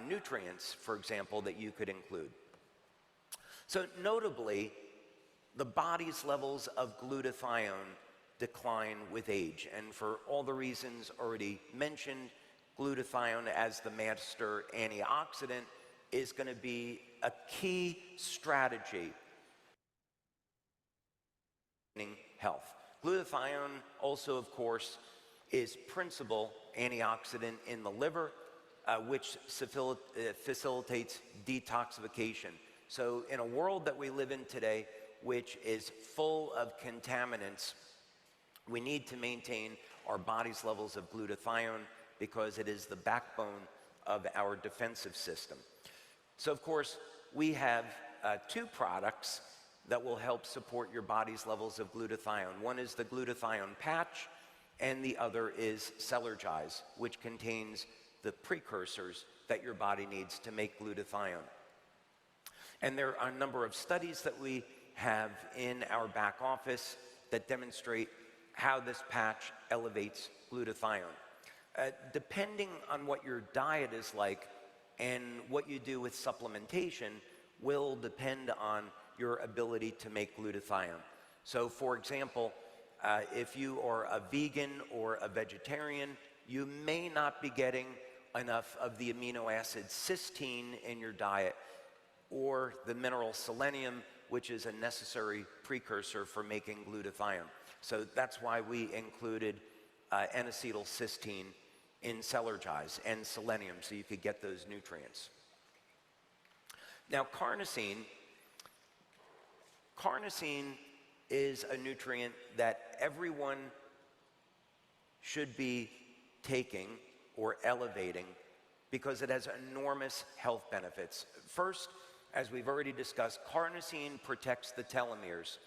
nutrients, for example, that you could include. So notably, the body's levels of glutathione decline with age. And for all the reasons already mentioned, glutathione as the master antioxidant is going to be a key strategy in health. Glutathione also, of course, is principal antioxidant in the liver, which facilitates detoxification. So in a world that we live in today, which is full of contaminants, we need to maintain our body's levels of glutathione because it is the backbone of our defensive system. So of course, we have two products that will help support your body's levels of glutathione. One is the glutathione patch, and the other is Celergize, which contains the precursors that your body needs to make glutathione. And there are a number of studies that we have in our back office that demonstrate how this patch elevates glutathione. Depending on what your diet is like and what you do with supplementation will depend on your ability to make glutathione. So for example, if you are a vegan or a vegetarian, you may not be getting enough of the amino acid cysteine in your diet or the mineral selenium, which is a necessary precursor for making glutathione. So that's why we included N-acetylcysteine in Celergize and selenium, so you could get those nutrients. Now, carnosine is a nutrient that everyone should be taking or elevating because it has enormous health benefits. First, as we've already discussed, carnosine protects the telomeres,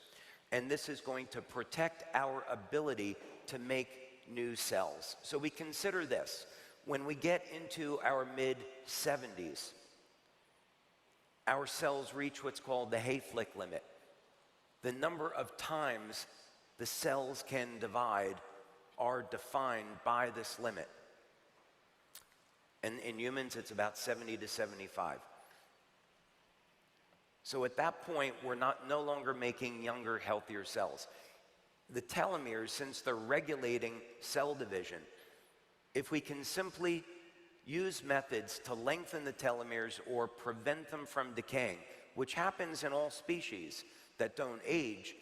and this is going to protect our ability to make new cells. So we consider this. When we get into our mid-70s, our cells reach what's called the Hayflick limit. The number of times the cells can divide are defined by this limit. And in humans, it's about 70 to 75. So at that point, we're no longer making younger, healthier cells. The telomeres, since they're regulating cell division, if we can simply use methods to lengthen the telomeres or prevent them from decaying, which happens in all species that don't age,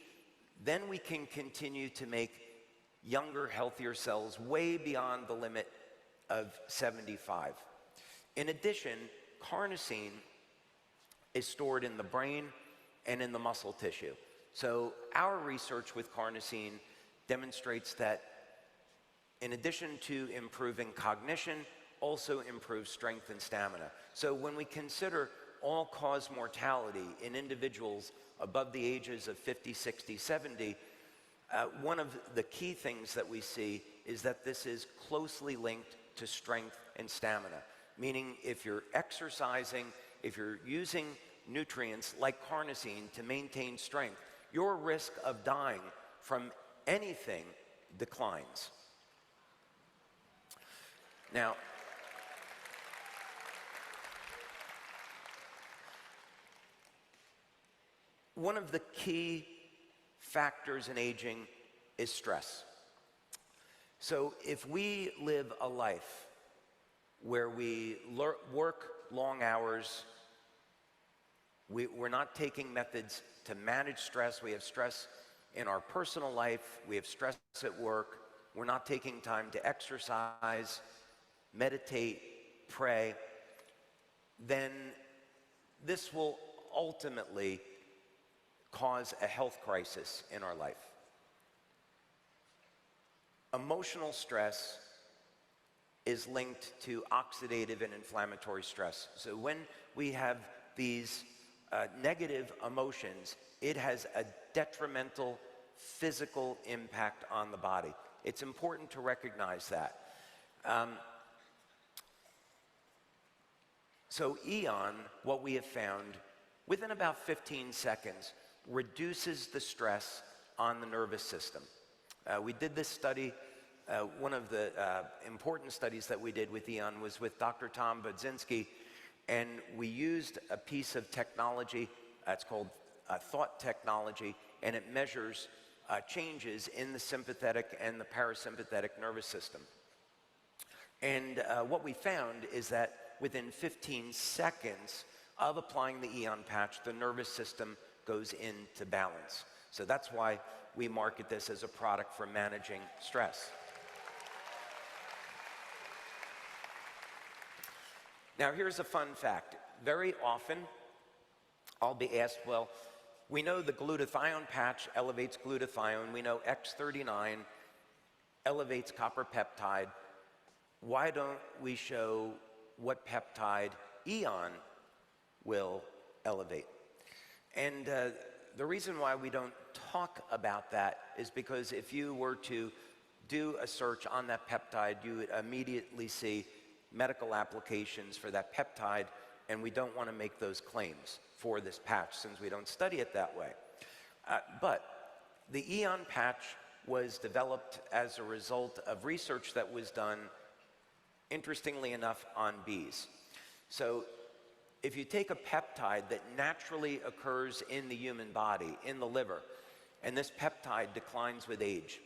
then we can continue to make younger, healthier cells way beyond the limit of 75. In addition, carnosine is stored in the brain and in the muscle tissue. So our research with carnosine demonstrates that in addition to improving cognition, also improves strength and stamina. So when we consider all-cause mortality in individuals above the ages of 50, 60, 70, one of the key things that we see is that this is closely linked to strength and stamina, meaning if you're exercising, if you're using nutrients like carnosine to maintain strength, your risk of dying from anything declines. Now, one of the key factors in aging is stress. So if we live a life where we work long hours, we're not taking methods to manage stress, we have stress in our personal life, we have stress at work, we're not taking time to exercise, meditate, pray, then this will ultimately cause a health crisis in our life. Emotional stress is linked to oxidative and inflammatory stress. So when we have these negative emotions, it has a detrimental physical impact on the body. It's important to recognize that. So Eon, what we have found, within about 15 seconds, reduces the stress on the nervous system. We did this study. One of the important studies that we did with Eon was with Dr. Tom Budzinski, and we used a piece of technology, it's called thought technology, and it measures changes in the sympathetic and the parasympathetic nervous system. And what we found is that within 15 seconds of applying the Eon patch, the nervous system goes into balance. So that's why we market this as a product for managing stress. Now, here's a fun fact. Very often, I'll be asked, well, we know the glutathione patch elevates glutathione. We know X39 elevates copper peptide. Why don't we show what peptide Eon will elevate? And the reason why we don't talk about that is because if you were to do a search on that peptide, you would immediately see medical applications for that peptide, and we don't want to make those claims for this patch since we don't study it that way. But the Eon patch was developed as a result of research that was done, interestingly enough, on bees. So if you take a peptide that naturally occurs in the human body, in the liver, and this peptide declines with age,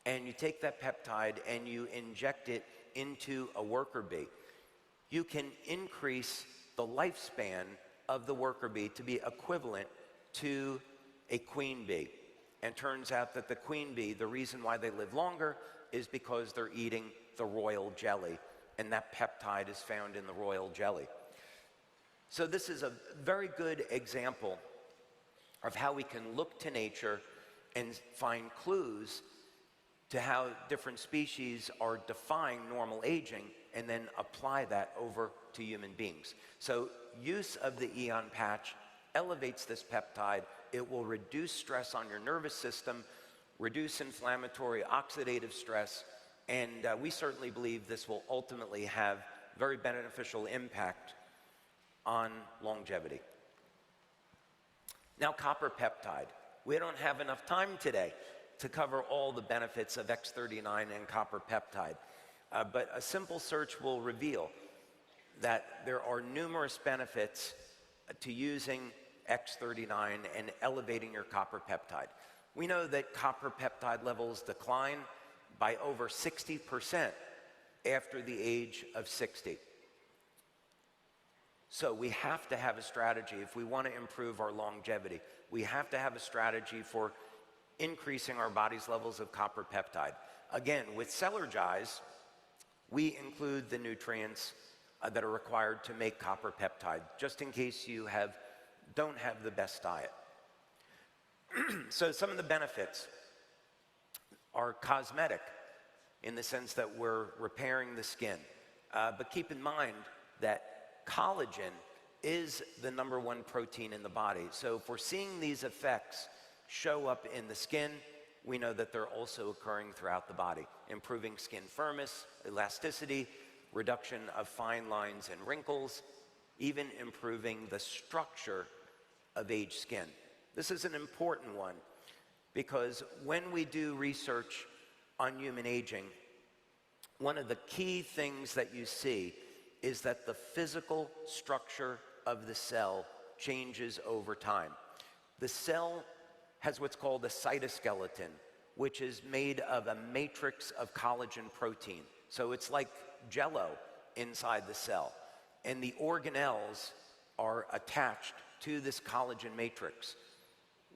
and you take that peptide and you inject it into a worker bee, you can increase the lifespan of the worker bee to be equivalent to a queen bee. And turns out that the queen bee, the reason why they live longer is because they're eating the royal jelly, and that peptide is found in the royal jelly. So this is a very good example of how we can look to nature and find clues to how different species are defying normal aging and then apply that over to human beings. So use of the Eon patch elevates this peptide. It will reduce stress on your nervous system, reduce inflammatory oxidative stress, and we certainly believe this will ultimately have very beneficial impact on longevity. Now, copper peptide. We don't have enough time today to cover all the benefits of X39 and copper peptide, but a simple search will reveal that there are numerous benefits to using X39 and elevating your copper peptide. We know that copper peptide levels decline by over 60% after the age of 60. So we have to have a strategy if we want to improve our longevity. We have to have a strategy for increasing our body's levels of copper peptide. Again, with Celergize, we include the nutrients that are required to make copper peptide, just in case you don't have the best diet. So some of the benefits are cosmetic in the sense that we're repairing the skin. But keep in mind that collagen is the #1 protein in the body. So if we're seeing these effects show up in the skin, we know that they're also occurring throughout the body, improving skin firmness, elasticity, reduction of fine lines and wrinkles, even improving the structure of aged skin. This is an important one because when we do research on human aging, one of the key things that you see is that the physical structure of the cell changes over time. The cell has what's called a cytoskeleton, which is made of a matrix of collagen protein. So it's like jello inside the cell. And the organelles are attached to this collagen matrix.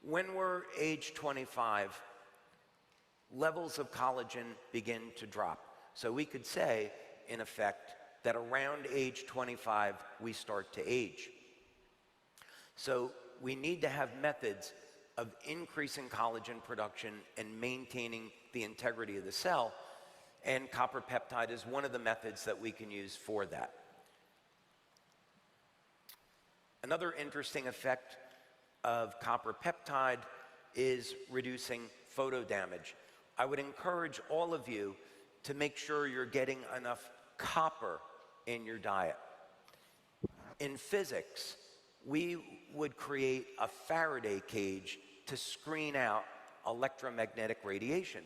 When we're age 25, levels of collagen begin to drop. So we could say, in effect, that around age 25, we start to age. So we need to have methods of increasing collagen production and maintaining the integrity of the cell, and copper peptide is one of the methods that we can use for that. Another interesting effect of copper peptide is reducing photo damage. I would encourage all of you to make sure you're getting enough copper in your diet. In physics, we would create a Faraday cage to screen out electromagnetic radiation.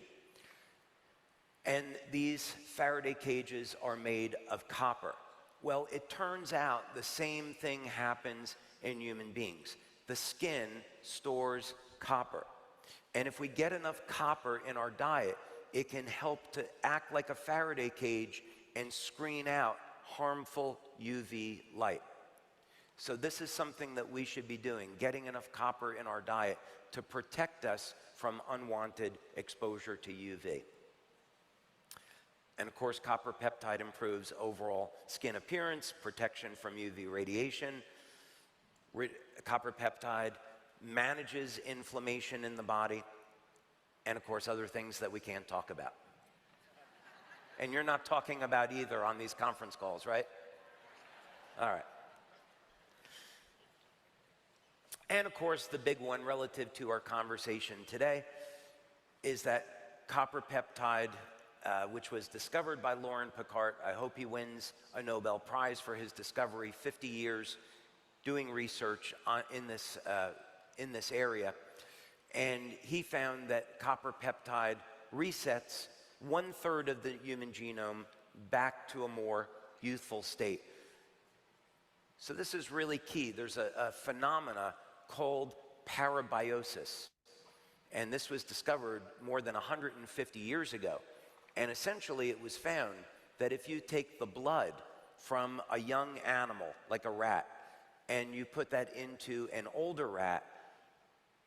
And these Faraday cages are made of copper. Well, it turns out the same thing happens in human beings. The skin stores copper. And if we get enough copper in our diet, it can help to act like a Faraday cage and screen out harmful UV light. So this is something that we should be doing, getting enough copper in our diet to protect us from unwanted exposure to UV. And of course, copper peptide improves overall skin appearance, protection from UV radiation. Copper peptide manages inflammation in the body, and of course, other things that we can't talk about. And you're not talking about either on these conference calls, right? All right. And of course, the big one relative to our conversation today is that copper peptide, which was discovered by Laurent Picard. I hope he wins a Nobel Prize for his discovery, 50 years doing research in this area. And he found that copper peptide resets 1/3 of the human genome back to a more youthful state. So this is really key. There's a phenomena called parabiosis. And this was discovered more than 150 years ago. And essentially it was found that if you take the blood from a young animal, like a rat, and you put that into an older rat,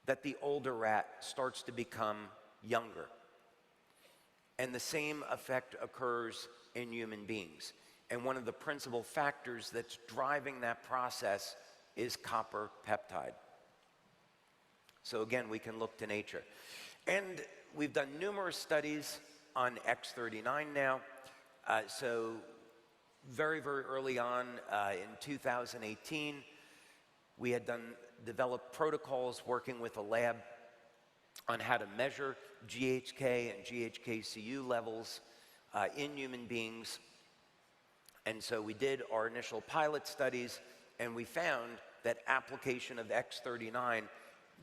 that the older rat starts to become younger. And the same effect occurs in human beings. And one of the principal factors that's driving that process is copper peptide. So again, we can look to nature. And we've done numerous studies on X39 now. So very, very early on in 2018, we had developed protocols working with a lab on how to measure GHK and GHK-Cu levels in human beings. And so we did our initial pilot studies, and we found that application of X39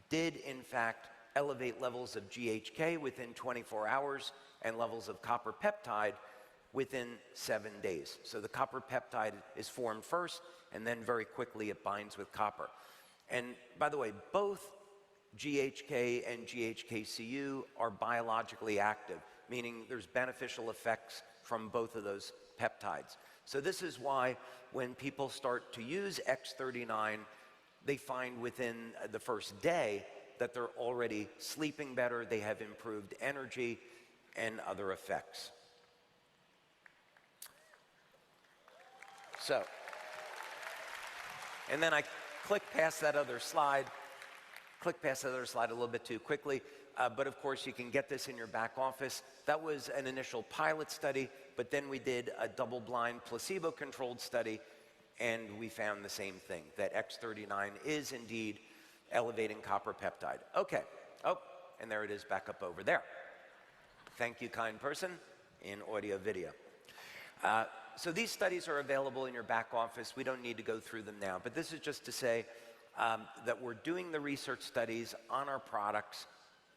did in fact elevate levels of GHK within 24 hours and levels of copper peptide within 7 days. So the copper peptide is formed first, and then very quickly it binds with copper. And by the way, both GHK and GHK-Cu are biologically active, meaning there's beneficial effects from both of those peptides. So this is why when people start to use X39, they find within the first day that they're already sleeping better, they have improved energy and other effects. So, and then I click past that other slide a little bit too quickly, but of course you can get this in your back office. That was an initial pilot study, but then we did a double-blind placebo-controlled study, and we found the same thing, that X39 is indeed elevating copper peptide. Okay, oh, and there it is back up over there. Thank you, kind person, in audio video. So these studies are available in your back office. We don't need to go through them now, but this is just to say that we're doing the research studies on our products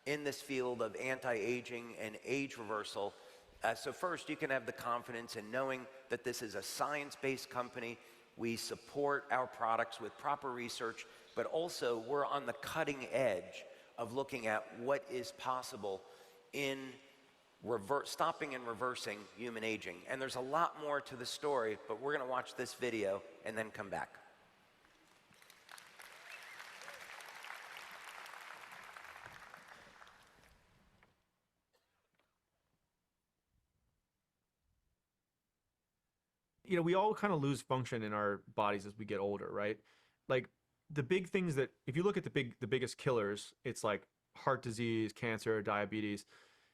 in this field of anti-aging and age reversal. So first, you can have the confidence in knowing that this is a science-based company. We support our products with proper research, but also we're on the cutting edge of looking at what is possible in stopping and reversing human aging. And there's a lot more to the story, but we're going to watch this video and then come back. You know, we all kind of lose function in our bodies as we get older, right? Like the big things that, if you look at the biggest killers, it's like heart disease, cancer, diabetes.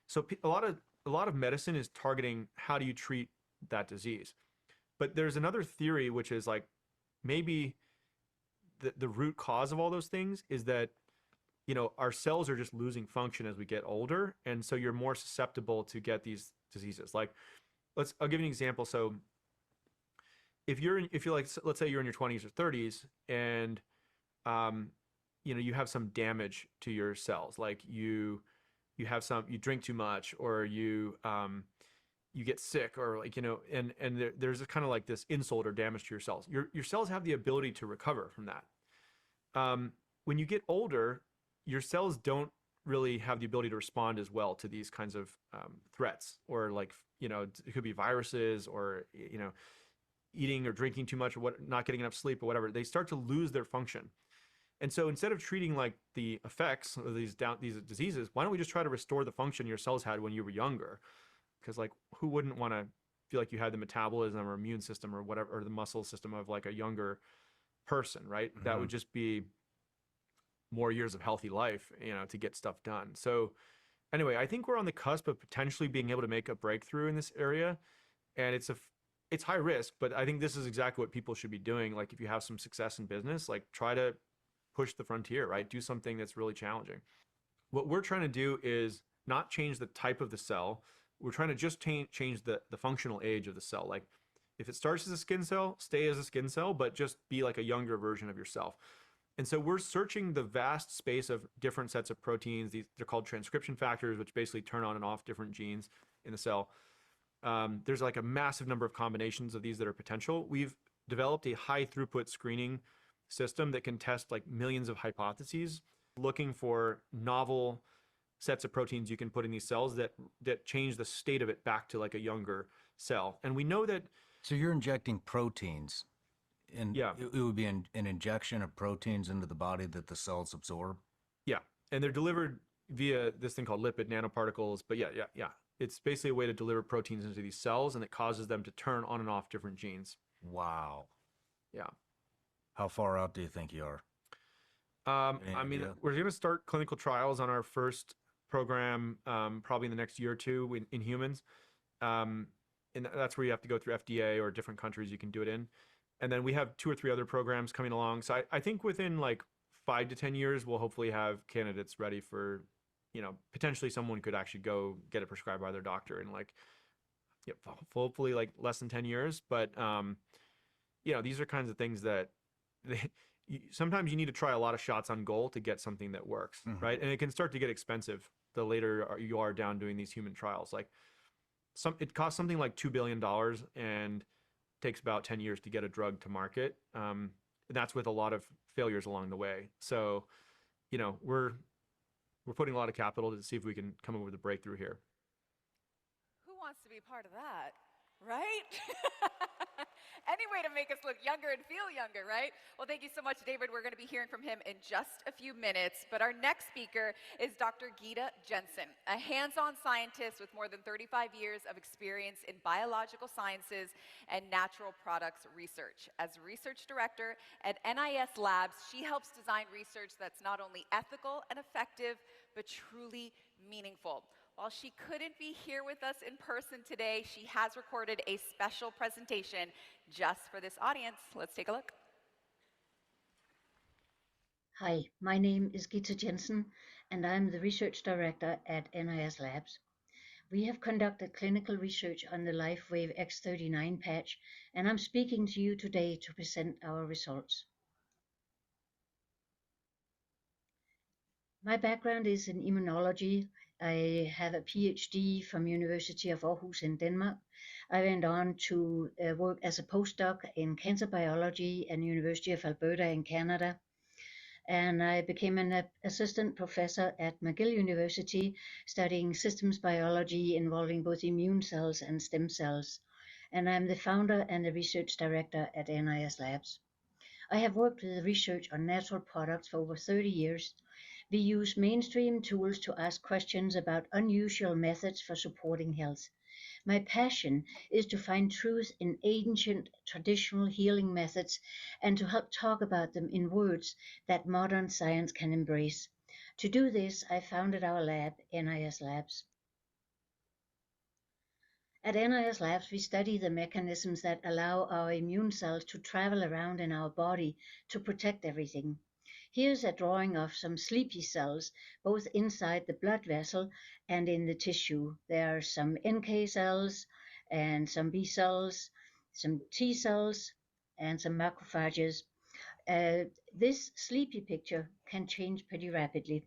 So a lot of medicine is targeting how do you treat that disease. But there's another theory, which is like maybe the root cause of all those things is that our cells are just losing function as we get older, and so you're more susceptible to get these diseases. Like, I'll give you an example. So if you're like, let's say you're in your 20s or 30s, and you have some damage to your cells, like you drink too much, or you get sick, or like, and there's kind of like this insult or damage to your cells. Your cells have the ability to recover from that. When you get older, your cells don't really have the ability to respond as well to these kinds of threats, or like, it could be viruses, or eating or drinking too much, or not getting enough sleep or whatever. They start to lose their function. And so instead of treating like the effects of these diseases, why don't we just try to restore the function your cells had when you were younger? Because like, who wouldn't want to feel like you had the metabolism or immune system or whatever, or the muscle system of like a younger person, right? Mm-hmm. That would just be more years of healthy life, to get stuff done. So anyway, I think we're on the cusp of potentially being able to make a breakthrough in this area. And it's high risk, but I think this is exactly what people should be doing. Like, if you have some success in business, like, try to push the frontier, right? Do something that's really challenging. What we're trying to do is not change the type of the cell. We're trying to just change the functional age of the cell. Like, if it starts as a skin cell, stay as a skin cell, but just be like a younger version of yourself. And so we're searching the vast space of different sets of proteins. They're called transcription factors, which basically turn on and off different genes in the cell. There's like a massive number of combinations of these that are potential. We've developed a high throughput screening system that can test like millions of hypotheses, looking for novel sets of proteins you can put in these cells that change the state of it back to like a younger cell. And we know that. So you're injecting proteins, and yeah, it would be an injection of proteins into the body that the cells absorb? Yeah, and they're delivered via this thing called lipid nanoparticles. But yeah. It's basically a way to deliver proteins into these cells, and it causes them to turn on and off different genes. Wow. Yeah. How far out do you think you are? I mean, we're going to start clinical trials on our first program probably in the next year or two in humans. And that's where you have to go through FDA or different countries you can do it in. And then we have 2 or 3 other programs coming along. So I think within like 5 to 10 years, we'll hopefully have candidates ready for, potentially someone could actually go get it prescribed by their doctor in like, hopefully like less than 10 years. But, these are kinds of things that sometimes you need to try a lot of shots on goal to get something that works, mm-hmm. right? And it can start to get expensive the later you are down doing these human trials. Like it costs something like $2 billion and takes about 10 years to get a drug to market. And that's with a lot of failures along the way. So, we're putting a lot of capital to see if we can come up with a breakthrough here. Who wants to be part of that, right? Any way to make us look younger and feel younger, right? Well, thank you so much, David. We're going to be hearing from him in just a few minutes. But our next speaker is Dr. Gita Jensen, a hands-on scientist with more than 35 years of experience in biological sciences and natural products research. As research director at NIS Labs, she helps design research that's not only ethical and effective, but truly meaningful. While she couldn't be here with us in person today, she has recorded a special presentation just for this audience. Let's take a look. Hi, my name is Gita Jensen, and I'm the research director at NIS Labs. We have conducted clinical research on the LifeWave X39 patch, and I'm speaking to you today to present our results. My background is in immunology. I have a PhD from University of Aarhus in Denmark. I went on to work as a postdoc in cancer biology at University of Alberta in Canada. And I became an assistant professor at McGill University, studying systems biology involving both immune cells and stem cells. And I'm the founder and the research director at NIS Labs. I have worked with research on natural products for over 30 years. We use mainstream tools to ask questions about unusual methods for supporting health. My passion is to find truth in ancient traditional healing methods and to help talk about them in words that modern science can embrace. To do this, I founded our lab, NIS Labs. At NIS Labs, we study the mechanisms that allow our immune cells to travel around in our body to protect everything. Here's a drawing of some sleepy cells, both inside the blood vessel and in the tissue. There are some NK cells and some B cells, some T cells, and some macrophages. This sleepy picture can change pretty rapidly.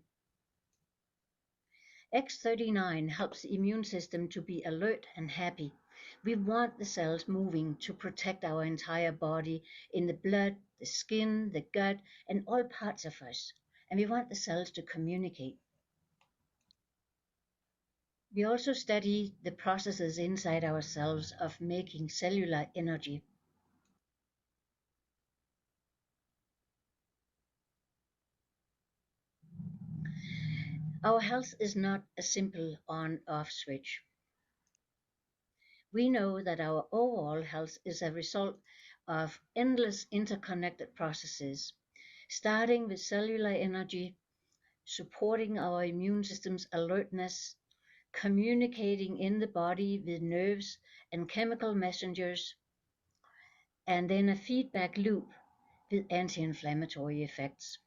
X39 helps the immune system to be alert and happy. We want the cells moving to protect our entire body in the blood, the skin, the gut, and all parts of us. And we want the cells to communicate. We also study the processes inside ourselves of making cellular energy. Our health is not a simple on-off switch. We know that our overall health is a result of endless interconnected processes, starting with cellular energy, supporting our immune system's alertness, communicating in the body with nerves and chemical messengers, and then a feedback loop with anti-inflammatory effects.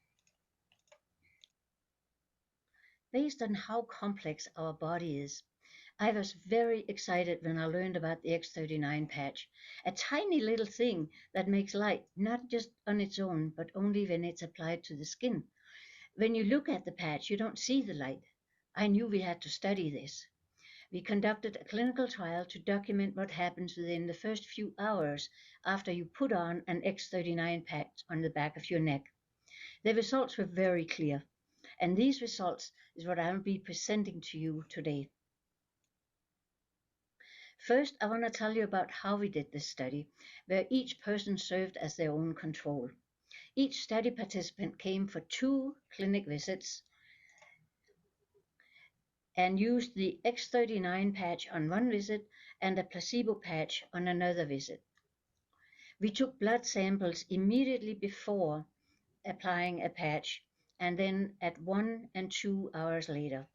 Based on how complex our body is, I was very excited when I learned about the X39 patch, a tiny little thing that makes light not just on its own, but only when it's applied to the skin. When you look at the patch, you don't see the light. I knew we had to study this. We conducted a clinical trial to document what happens within the first few hours after you put on an X39 patch on the back of your neck. The results were very clear, and these results is what I'll be presenting to you today. First, I want to tell you about how we did this study, where each person served as their own control. Each study participant came for 2 clinic visits and used the X39 patch on one visit and a placebo patch on another visit. We took blood samples immediately before applying a patch and then at 1 and 2 hours later.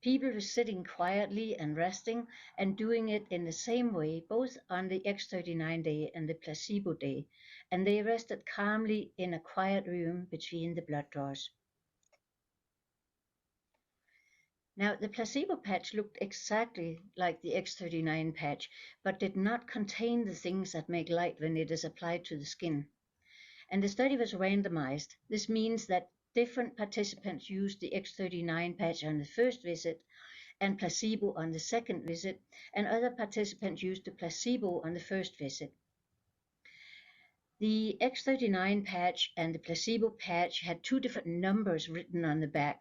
People were sitting quietly and resting and doing it in the same way, both on the X39 day and the placebo day, and they rested calmly in a quiet room between the blood draws. Now, the placebo patch looked exactly like the X39 patch, but did not contain the things that make light when it is applied to the skin. And the study was randomized. This means that different participants used the X39 patch on the first visit and placebo on the second visit, and other participants used the placebo on the first visit. The X39 patch and the placebo patch had 2 different numbers written on the back,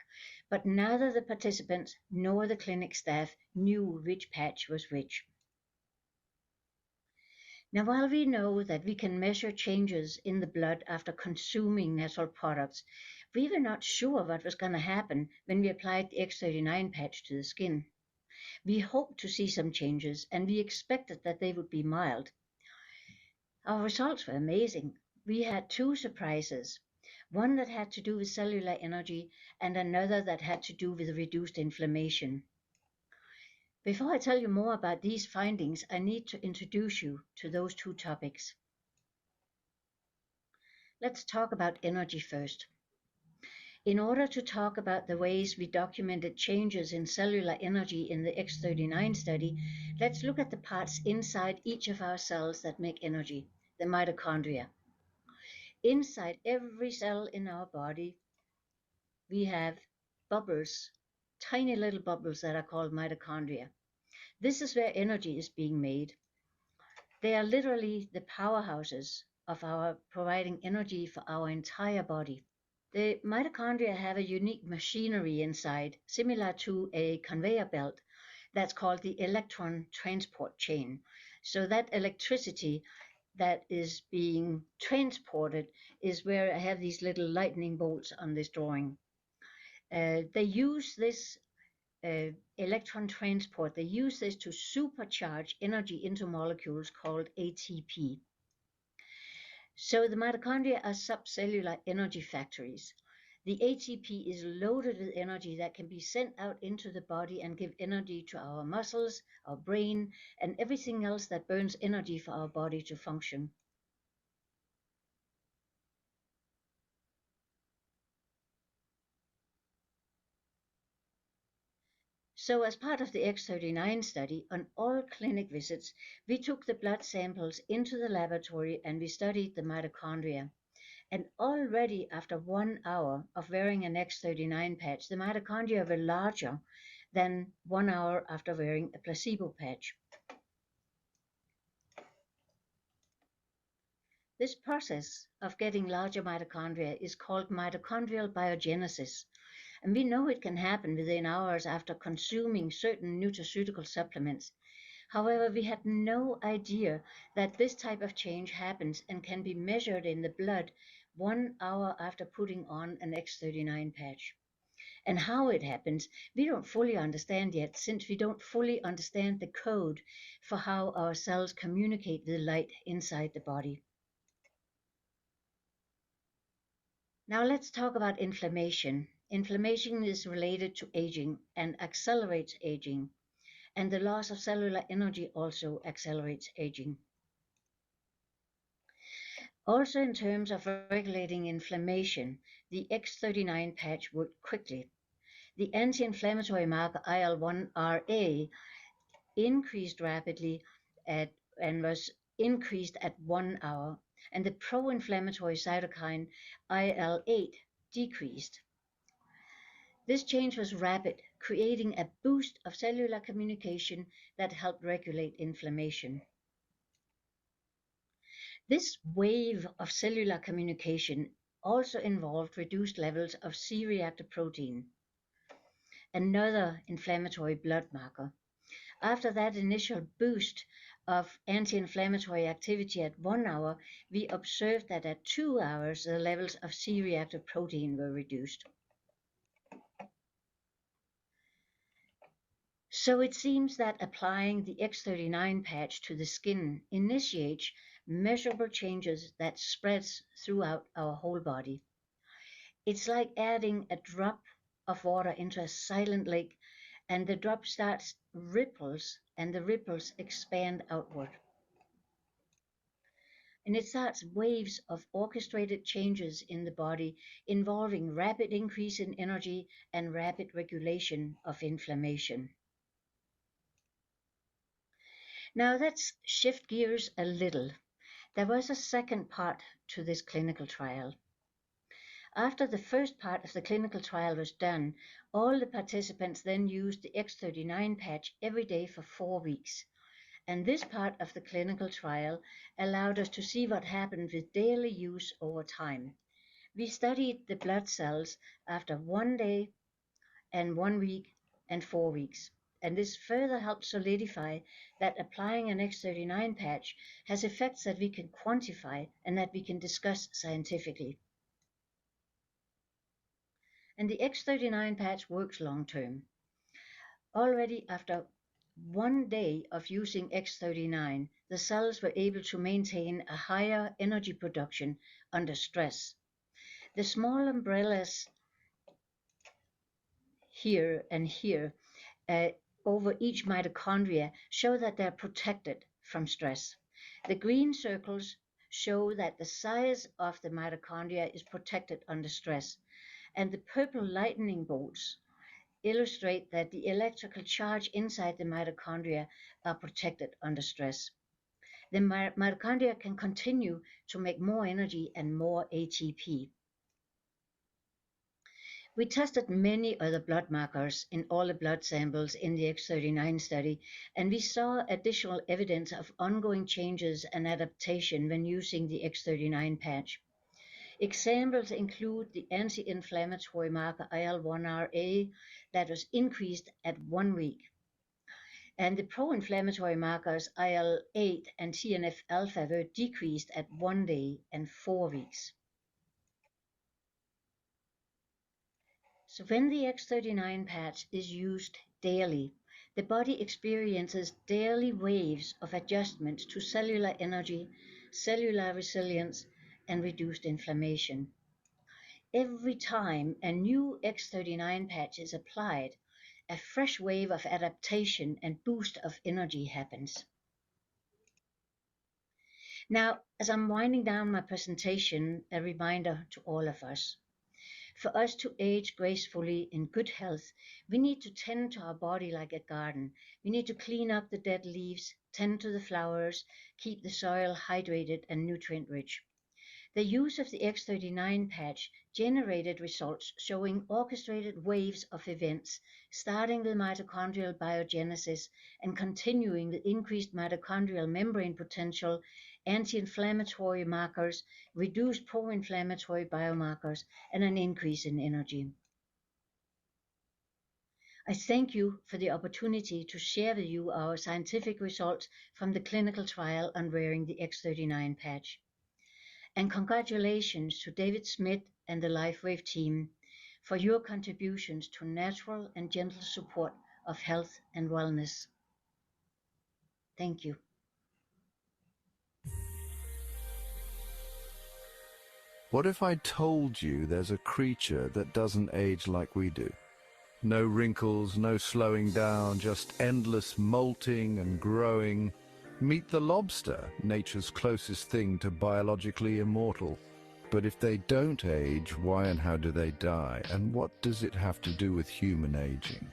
but neither the participants nor the clinic staff knew which patch was which. Now, while we know that we can measure changes in the blood after consuming natural products, we were not sure what was going to happen when we applied the X39 patch to the skin. We hoped to see some changes, and we expected that they would be mild. Our results were amazing. We had 2 surprises, one that had to do with cellular energy and another that had to do with reduced inflammation. Before I tell you more about these findings, I need to introduce you to those 2 topics. Let's talk about energy first. In order to talk about the ways we documented changes in cellular energy in the X39 study, let's look at the parts inside each of our cells that make energy, the mitochondria. Inside every cell in our body, we have bubbles, tiny little bubbles that are called mitochondria. This is where energy is being made. They are literally the powerhouses of our providing energy for our entire body. The mitochondria have a unique machinery inside, similar to a conveyor belt, that's called the electron transport chain. So that electricity that is being transported is where I have these little lightning bolts on this drawing. They use this electron transport, they use this to supercharge energy into molecules called ATP. So the mitochondria are subcellular energy factories. The ATP is loaded with energy that can be sent out into the body and give energy to our muscles, our brain, and everything else that burns energy for our body to function. So as part of the X39 study, on all clinic visits, we took the blood samples into the laboratory and we studied the mitochondria. And already after 1 hour of wearing an X39 patch, the mitochondria were larger than 1 hour after wearing a placebo patch. This process of getting larger mitochondria is called mitochondrial biogenesis, and we know it can happen within hours after consuming certain nutraceutical supplements. However, we had no idea that this type of change happens and can be measured in the blood 1 hour after putting on an X39 patch. And how it happens, we don't fully understand yet, since we don't fully understand the code for how our cells communicate with light inside the body. Now let's talk about inflammation. Inflammation is related to aging and accelerates aging, and the loss of cellular energy also accelerates aging. Also, in terms of regulating inflammation, the X39 patch worked quickly. The anti-inflammatory marker IL-1RA increased rapidly and was increased at 1 hour, and the pro-inflammatory cytokine IL-8 decreased. This change was rapid, creating a boost of cellular communication that helped regulate inflammation. This wave of cellular communication also involved reduced levels of C-reactive protein, another inflammatory blood marker. After that initial boost of anti-inflammatory activity at 1 hour, we observed that at 2 hours, the levels of C-reactive protein were reduced. So it seems that applying the X39 patch to the skin initiates measurable changes that spreads throughout our whole body. It's like adding a drop of water into a silent lake, and the drop starts ripples and the ripples expand outward. And it starts waves of orchestrated changes in the body involving rapid increase in energy and rapid regulation of inflammation. Now let's shift gears a little. There was a second part to this clinical trial. After the first part of the clinical trial was done, all the participants then used the X39 patch every day for 4 weeks. And this part of the clinical trial allowed us to see what happened with daily use over time. We studied the blood cells after 1 day and 1 week and 4 weeks. And this further helped solidify that applying an X39 patch has effects that we can quantify and that we can discuss scientifically. And the X39 patch works long term. Already after 1 day of using X39, the cells were able to maintain a higher energy production under stress. The small umbrellas here and here over each mitochondria show that they're protected from stress. The green circles show that the size of the mitochondria is protected under stress, and the purple lightning bolts illustrate that the electrical charge inside the mitochondria are protected under stress. The mitochondria can continue to make more energy and more ATP. We tested many other blood markers in all the blood samples in the X39 study, and we saw additional evidence of ongoing changes and adaptation when using the X39 patch. Examples include the anti-inflammatory marker IL-1RA that was increased at 1 week, and the pro-inflammatory markers IL-8 and TNF-alpha were decreased at 1 day and 4 weeks. So when the X39 patch is used daily, the body experiences daily waves of adjustment to cellular energy, cellular resilience, and reduced inflammation. Every time a new X39 patch is applied, a fresh wave of adaptation and boost of energy happens. Now, as I'm winding down my presentation, a reminder to all of us. For us to age gracefully in good health, we need to tend to our body like a garden. We need to clean up the dead leaves, tend to the flowers, keep the soil hydrated and nutrient rich. The use of the X39 patch generated results showing orchestrated waves of events, starting with mitochondrial biogenesis and continuing with increased mitochondrial membrane potential, anti-inflammatory markers, reduced pro-inflammatory biomarkers, and an increase in energy. I thank you for the opportunity to share with you our scientific results from the clinical trial on wearing the X39 patch. And congratulations to David Smith and the LifeWave team for your contributions to natural and gentle support of health and wellness. Thank you. What if I told you there's a creature that doesn't age like we do? No wrinkles, no slowing down, just endless molting and growing. Meet the lobster, nature's closest thing to biologically immortal. But if they don't age, why and how do they die? And what does it have to do with human aging?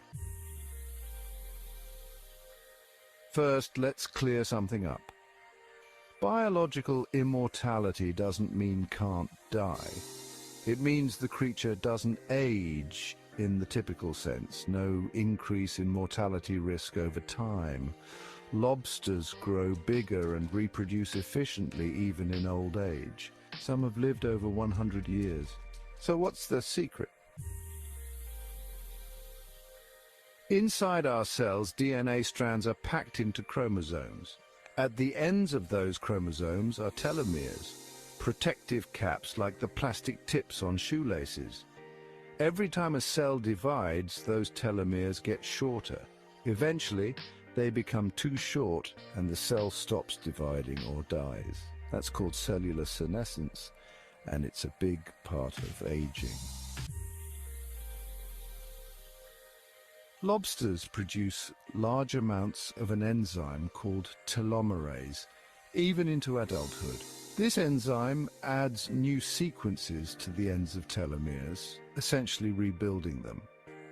First, let's clear something up. Biological immortality doesn't mean can't die. It means the creature doesn't age in the typical sense, no increase in mortality risk over time. Lobsters grow bigger and reproduce efficiently even in old age. Some have lived over 100 years. So what's the secret? Inside our cells, DNA strands are packed into chromosomes. At the ends of those chromosomes are telomeres, protective caps like the plastic tips on shoelaces. Every time a cell divides, those telomeres get shorter. Eventually, they become too short and the cell stops dividing or dies. That's called cellular senescence, and it's a big part of aging. Lobsters produce large amounts of an enzyme called telomerase, even into adulthood. This enzyme adds new sequences to the ends of telomeres, essentially rebuilding them.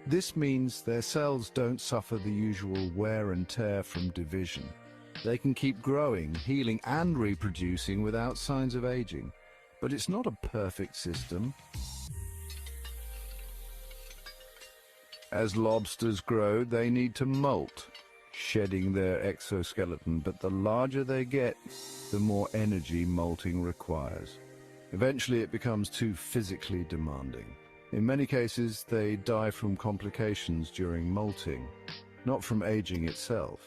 This means their cells don't suffer the usual wear and tear from division. They can keep growing, healing, and reproducing without signs of aging. But it's not a perfect system. As lobsters grow, they need to molt, shedding their exoskeleton, but the larger they get, the more energy molting requires. Eventually it becomes too physically demanding. In many cases, they die from complications during molting, not from aging itself.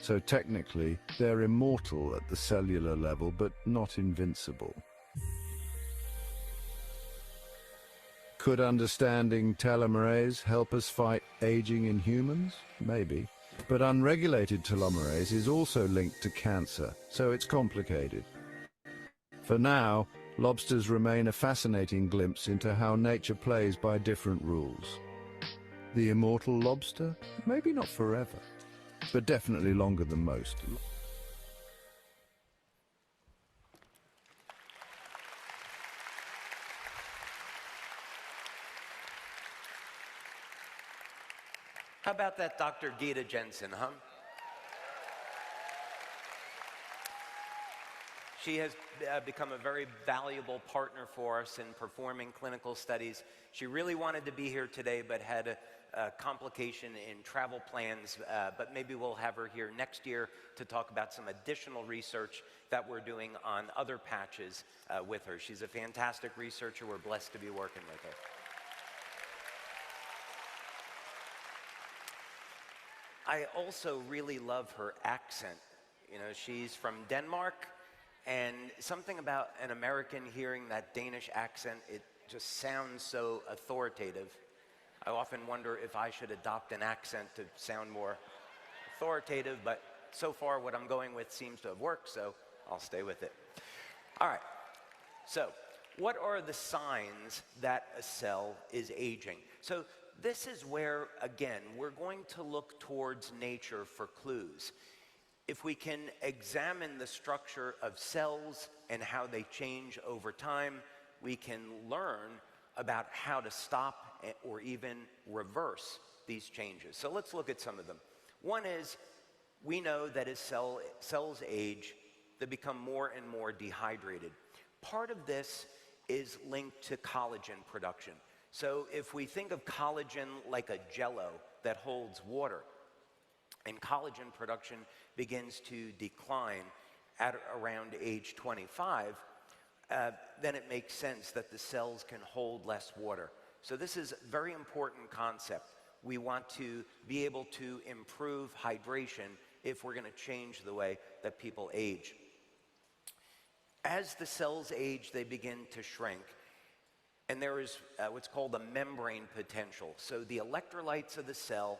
So technically, they're immortal at the cellular level, but not invincible. Could understanding telomerase help us fight aging in humans? Maybe. But unregulated telomerase is also linked to cancer, so it's complicated. For now, lobsters remain a fascinating glimpse into how nature plays by different rules. The immortal lobster? Maybe not forever, but definitely longer than most. How about that Dr. Gita Jensen, huh? She has become a very valuable partner for us in performing clinical studies. She really wanted to be here today, but had a complication in travel plans, but maybe we'll have her here next year to talk about some additional research that we're doing on other patches with her. She's a fantastic researcher. We're blessed to be working with her. I also really love her accent. You know, she's from Denmark, and something about an American hearing that Danish accent, it just sounds so authoritative. I often wonder if I should adopt an accent to sound more authoritative, but so far what I'm going with seems to have worked, so I'll stay with it. All right, so what are the signs that a cell is aging? So this is where, again, we're going to look towards nature for clues. If we can examine the structure of cells and how they change over time, we can learn about how to stop or even reverse these changes. So let's look at some of them. One is, we know that as cells age, they become more and more dehydrated. Part of this is linked to collagen production. So if we think of collagen like a jello that holds water, and collagen production begins to decline at around age 25, then it makes sense that the cells can hold less water. So this is a very important concept. We want to be able to improve hydration if we're going to change the way that people age. As the cells age, they begin to shrink, and there is what's called a membrane potential. So the electrolytes of the cell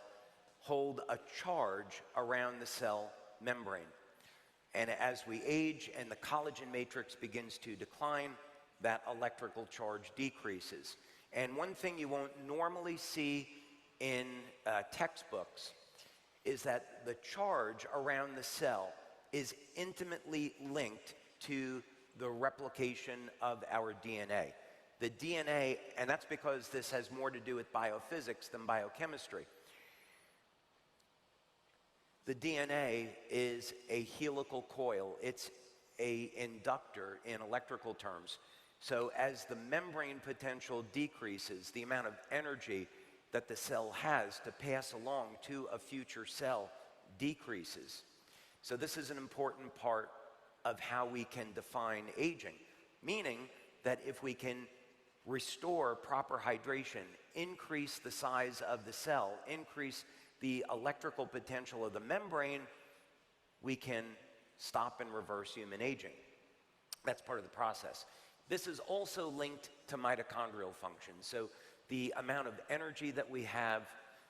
hold a charge around the cell membrane. And as we age and the collagen matrix begins to decline, that electrical charge decreases. And one thing you won't normally see in textbooks is that the charge around the cell is intimately linked to the replication of our DNA. The DNA, and that's because this has more to do with biophysics than biochemistry. The DNA is a helical coil. It's an inductor in electrical terms. So as the membrane potential decreases, the amount of energy that the cell has to pass along to a future cell decreases. So this is an important part of how we can define aging, meaning that if we can restore proper hydration, increase the size of the cell, increase the electrical potential of the membrane, we can stop and reverse human aging. That's part of the process. This is also linked to mitochondrial function. So the amount of energy that we have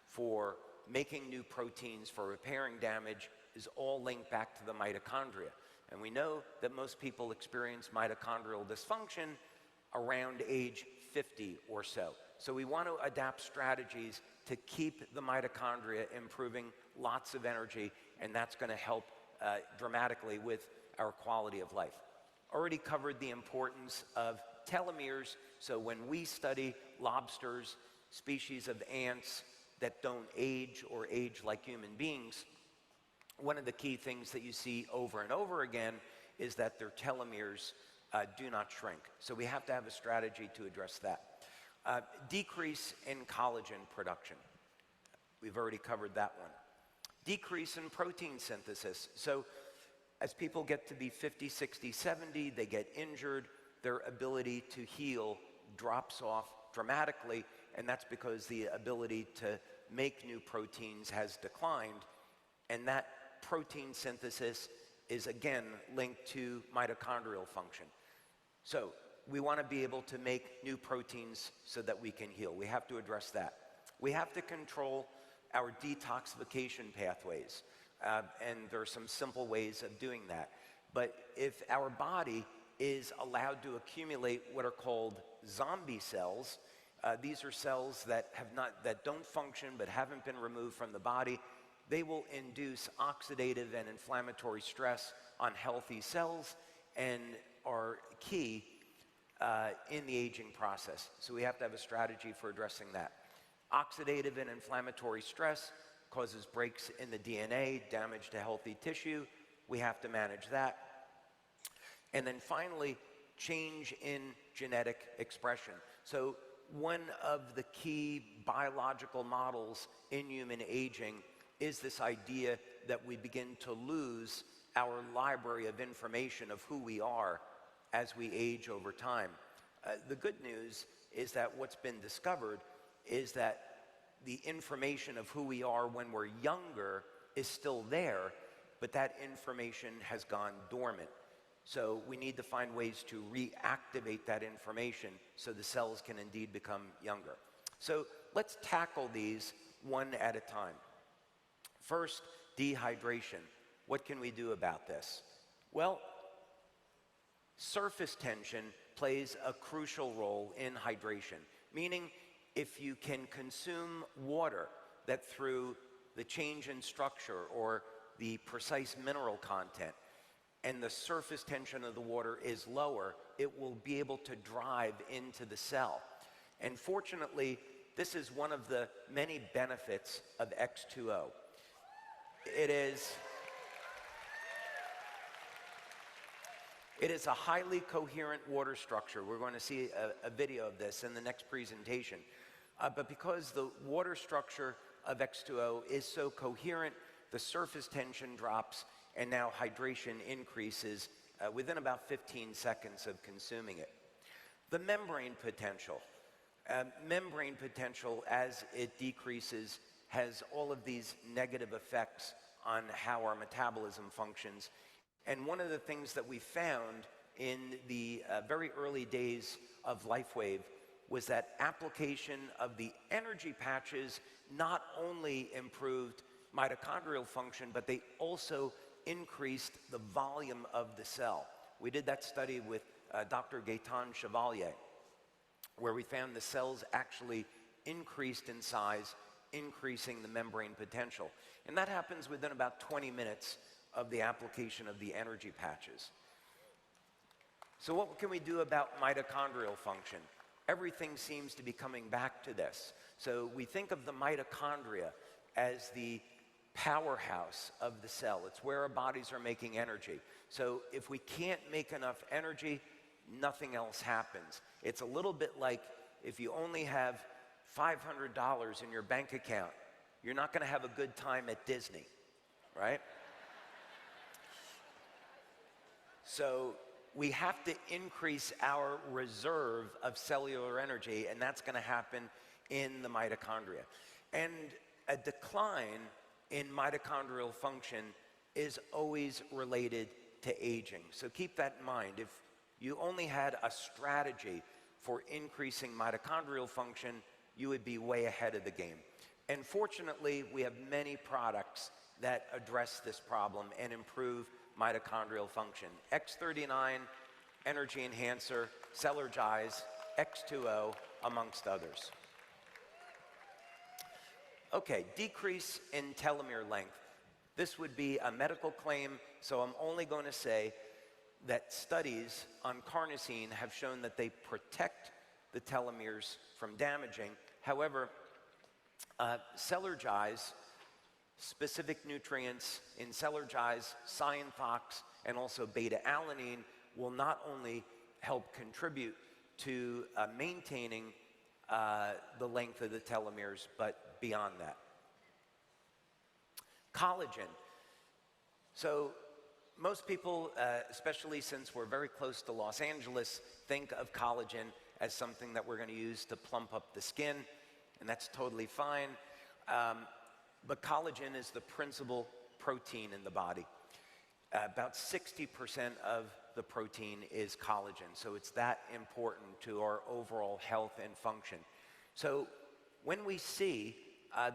for making new proteins, for repairing damage, is all linked back to the mitochondria. And we know that most people experience mitochondrial dysfunction around age 50 or so. So we want to adapt strategies to keep the mitochondria improving, lots of energy, and that's going to help dramatically with our quality of life. Already covered the importance of telomeres. So when we study lobsters, species of ants that don't age or age like human beings, one of the key things that you see over and over again is that their telomeres do not shrink. So we have to have a strategy to address that. Decrease in collagen production. We've already covered that one. Decrease in protein synthesis. So as people get to be 50, 60, 70, they get injured, their ability to heal drops off dramatically, and that's because the ability to make new proteins has declined, and that protein synthesis is again linked to mitochondrial function. So we want to be able to make new proteins so that we can heal. We have to address that. We have to control our detoxification pathways, and there are some simple ways of doing that. But if our body is allowed to accumulate what are called zombie cells, these are cells that don't function but haven't been removed from the body, they will induce oxidative and inflammatory stress on healthy cells and are key in the aging process. So we have to have a strategy for addressing that. Oxidative and inflammatory stress causes breaks in the DNA, damage to healthy tissue. We have to manage that. And then finally, change in genetic expression. So one of the key biological models in human aging is this idea that we begin to lose our library of information of who we are as we age over time. The good news is that what's been discovered is that the information of who we are when we're younger is still there, but that information has gone dormant. So we need to find ways to reactivate that information so the cells can indeed become younger. So let's tackle these one at a time. First, dehydration. What can we do about this? Well, surface tension plays a crucial role in hydration, meaning if you can consume water that through the change in structure or the precise mineral content and the surface tension of the water is lower, it will be able to drive into the cell. And fortunately, this is one of the many benefits of X2O. It is a highly coherent water structure. We're going to see a video of this in the next presentation. But because the water structure of X2O is so coherent, the surface tension drops, and now hydration increases within about 15 seconds of consuming it. The membrane potential. Membrane potential, as it decreases, has all of these negative effects on how our metabolism functions. And one of the things that we found in the very early days of LifeWave was that application of the energy patches not only improved mitochondrial function, but they also increased the volume of the cell. We did that study with Dr. Gaetan Chevalier, where we found the cells actually increased in size, increasing the membrane potential. And that happens within about 20 minutes of the application of the energy patches. So what can we do about mitochondrial function? Everything seems to be coming back to this. So we think of the mitochondria as the powerhouse of the cell. It's where our bodies are making energy. So if we can't make enough energy, nothing else happens. It's a little bit like if you only have $500 in your bank account, you're not going to have a good time at Disney, right? So we have to increase our reserve of cellular energy, and that's going to happen in the mitochondria. And a decline in mitochondrial function is always related to aging. So keep that in mind. If you only had a strategy for increasing mitochondrial function, you would be way ahead of the game. And fortunately, we have many products that address this problem and improve mitochondrial function. X39, Energy Enhancer, Celergize, X2O, amongst others. Okay, decrease in telomere length. This would be a medical claim, so I'm only going to say that studies on carnosine have shown that they protect the telomeres from damaging. However, Celergize, specific nutrients in Celergize, Cyanothox, and also beta-alanine will not only help contribute to maintaining the length of the telomeres, but beyond that. Collagen. So most people, especially since we're very close to Los Angeles, think of collagen as something that we're going to use to plump up the skin, and that's totally fine. But collagen is the principal protein in the body. About 60% of the protein is collagen, so it's that important to our overall health and function. So when we see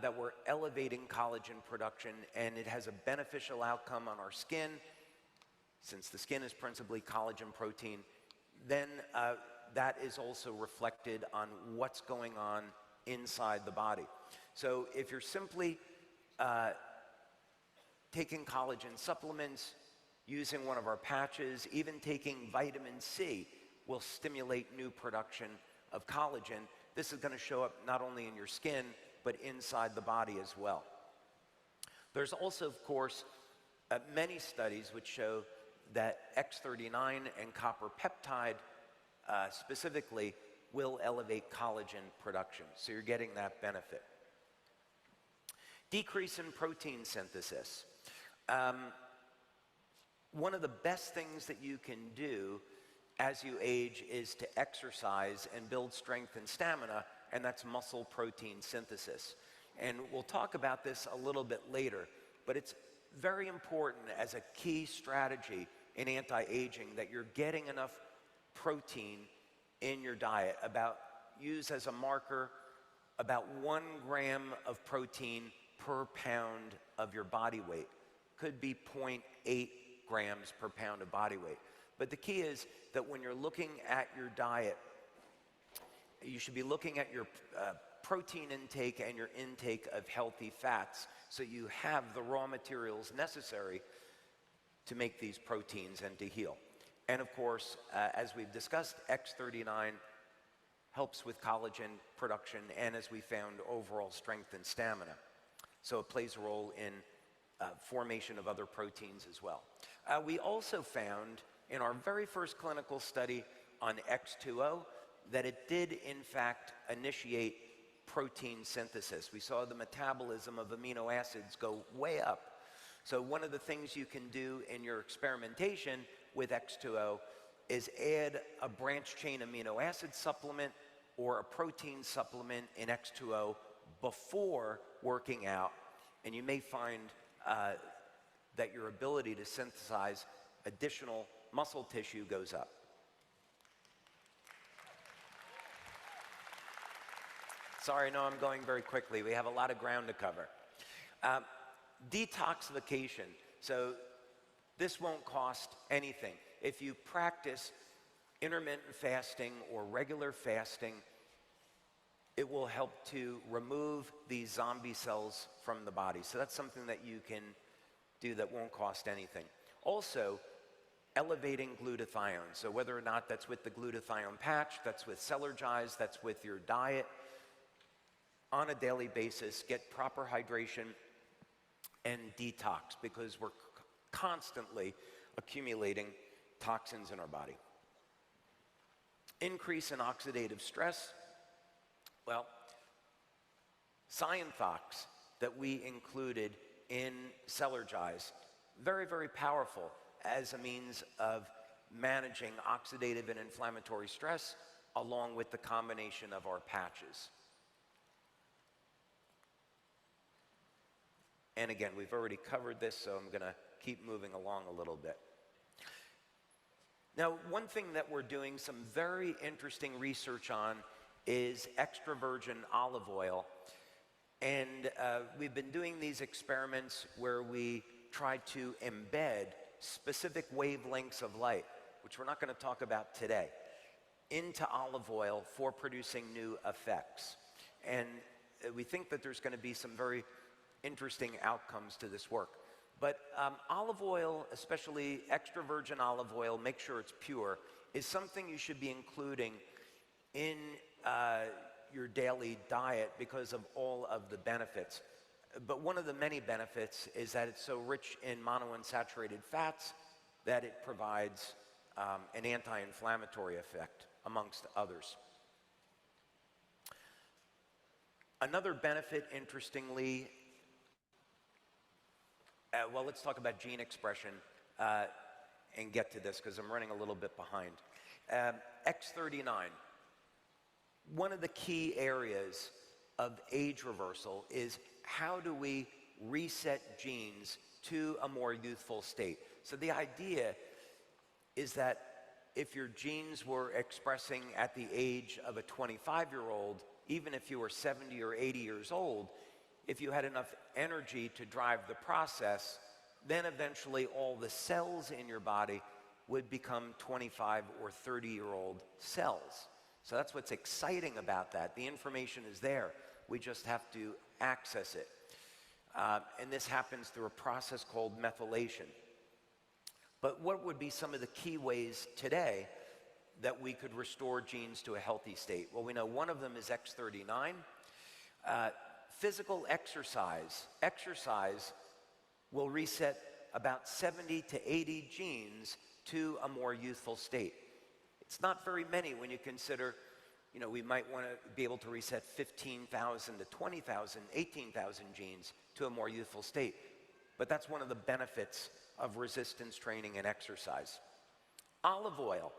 that we're elevating collagen production and it has a beneficial outcome on our skin, since the skin is principally collagen protein, then that is also reflected on what's going on inside the body. So if you're simply taking collagen supplements, using one of our patches, even taking vitamin C will stimulate new production of collagen. This is going to show up not only in your skin, but inside the body as well. There's also, of course, many studies which show that X39 and copper peptide specifically will elevate collagen production. So you're getting that benefit. Decrease in protein synthesis. One of the best things that you can do as you age is to exercise and build strength and stamina, and that's muscle protein synthesis. And we'll talk about this a little bit later, but it's very important as a key strategy in anti-aging that you're getting enough protein in your diet. Use as a marker, about 1 gram of protein per pound of your body weight. Could be 0.8 grams per pound of body weight. But the key is that when you're looking at your diet, you should be looking at your protein intake and your intake of healthy fats so you have the raw materials necessary to make these proteins and to heal. And of course, as we've discussed, X39 helps with collagen production, and as we found, overall strength and stamina. So it plays a role in formation of other proteins as well. We also found in our very first clinical study on X2O that it did in fact initiate protein synthesis. We saw the metabolism of amino acids go way up. So one of the things you can do in your experimentation with X2O is add a branched chain amino acid supplement or a protein supplement in X2O before working out, and you may find that your ability to synthesize additional muscle tissue goes up. Sorry, no, I'm going very quickly. We have a lot of ground to cover. Detoxification. So this won't cost anything. If you practice intermittent fasting or regular fasting, it will help to remove these zombie cells from the body. So that's something that you can do that won't cost anything. Also, elevating glutathione. So whether or not that's with the glutathione patch, that's with Celergize, that's with your diet, on a daily basis, get proper hydration and detox, because we're constantly accumulating toxins in our body. Increase in oxidative stress. Well, Scienthox that we included in Celergize, very, very powerful as a means of managing oxidative and inflammatory stress, along with the combination of our patches. And again, we've already covered this, so I'm going to keep moving along a little bit. Now, one thing that we're doing some very interesting research on is extra virgin olive oil. And we've been doing these experiments where we try to embed specific wavelengths of light, which we're not going to talk about today, into olive oil for producing new effects. And we think that there's going to be some very interesting outcomes to this work. But olive oil, especially extra virgin olive oil, make sure it's pure, is something you should be including in your daily diet because of all of the benefits. But one of the many benefits is that it's so rich in monounsaturated fats that it provides an anti-inflammatory effect, amongst others. Another benefit, interestingly, well, let's talk about gene expression and get to this because I'm running a little bit behind. X39. One of the key areas of age reversal is how do we reset genes to a more youthful state. So the idea is that if your genes were expressing at the age of a 25-year-old, even if you were 70 or 80 years old, if you had enough energy to drive the process, then eventually all the cells in your body would become 25 or 30-year-old cells. So that's what's exciting about that. The information is there. We just have to access it. And this happens through a process called methylation. But what would be some of the key ways today that we could restore genes to a healthy state? Well, we know one of them is X39. Physical exercise. Exercise will reset about 70 to 80 genes to a more youthful state. It's not very many when you consider, we might want to be able to reset 15,000 to 20,000, 18,000 genes to a more youthful state. But that's one of the benefits of resistance training and exercise. Olive oil.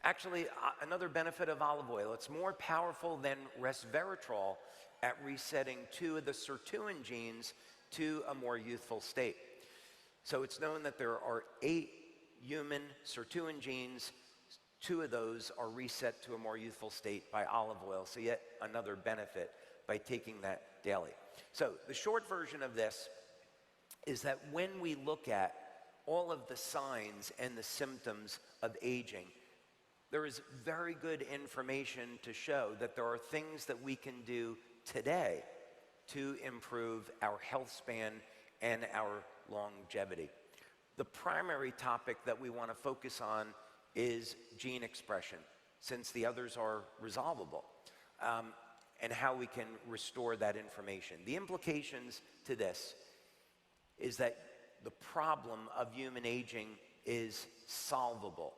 Actually, another benefit of olive oil, it's more powerful than resveratrol at resetting 2 of the sirtuin genes to a more youthful state. So it's known that there are 8 human sirtuin genes. 2 of those are reset to a more youthful state by olive oil. So yet another benefit by taking that daily. So the short version of this is that when we look at all of the signs and the symptoms of aging, there is very good information to show that there are things that we can do today to improve our health span and our longevity. The primary topic that we want to focus on is gene expression, since the others are resolvable. and how we can restore that information. The implications to this is that the problem of human aging is solvable.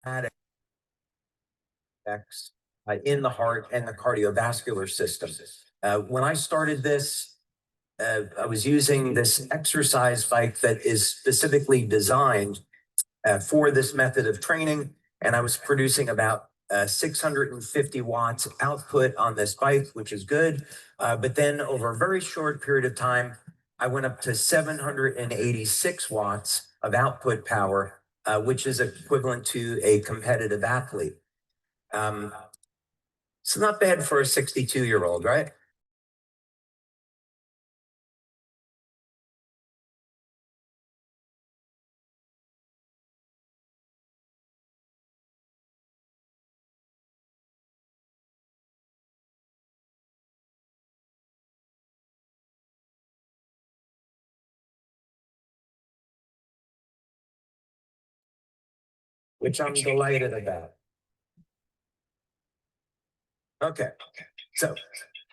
effects in the heart and the cardiovascular system. When I started this, I was using this exercise bike that is specifically designed for this method of training, and I was producing about 650 watts output on this bike, which is good. But then over a very short period of time, I went up to 786 watts of output power, which is equivalent to a competitive athlete. It's not bad for a 62-year-old, right? Which I'm delighted about. Okay, so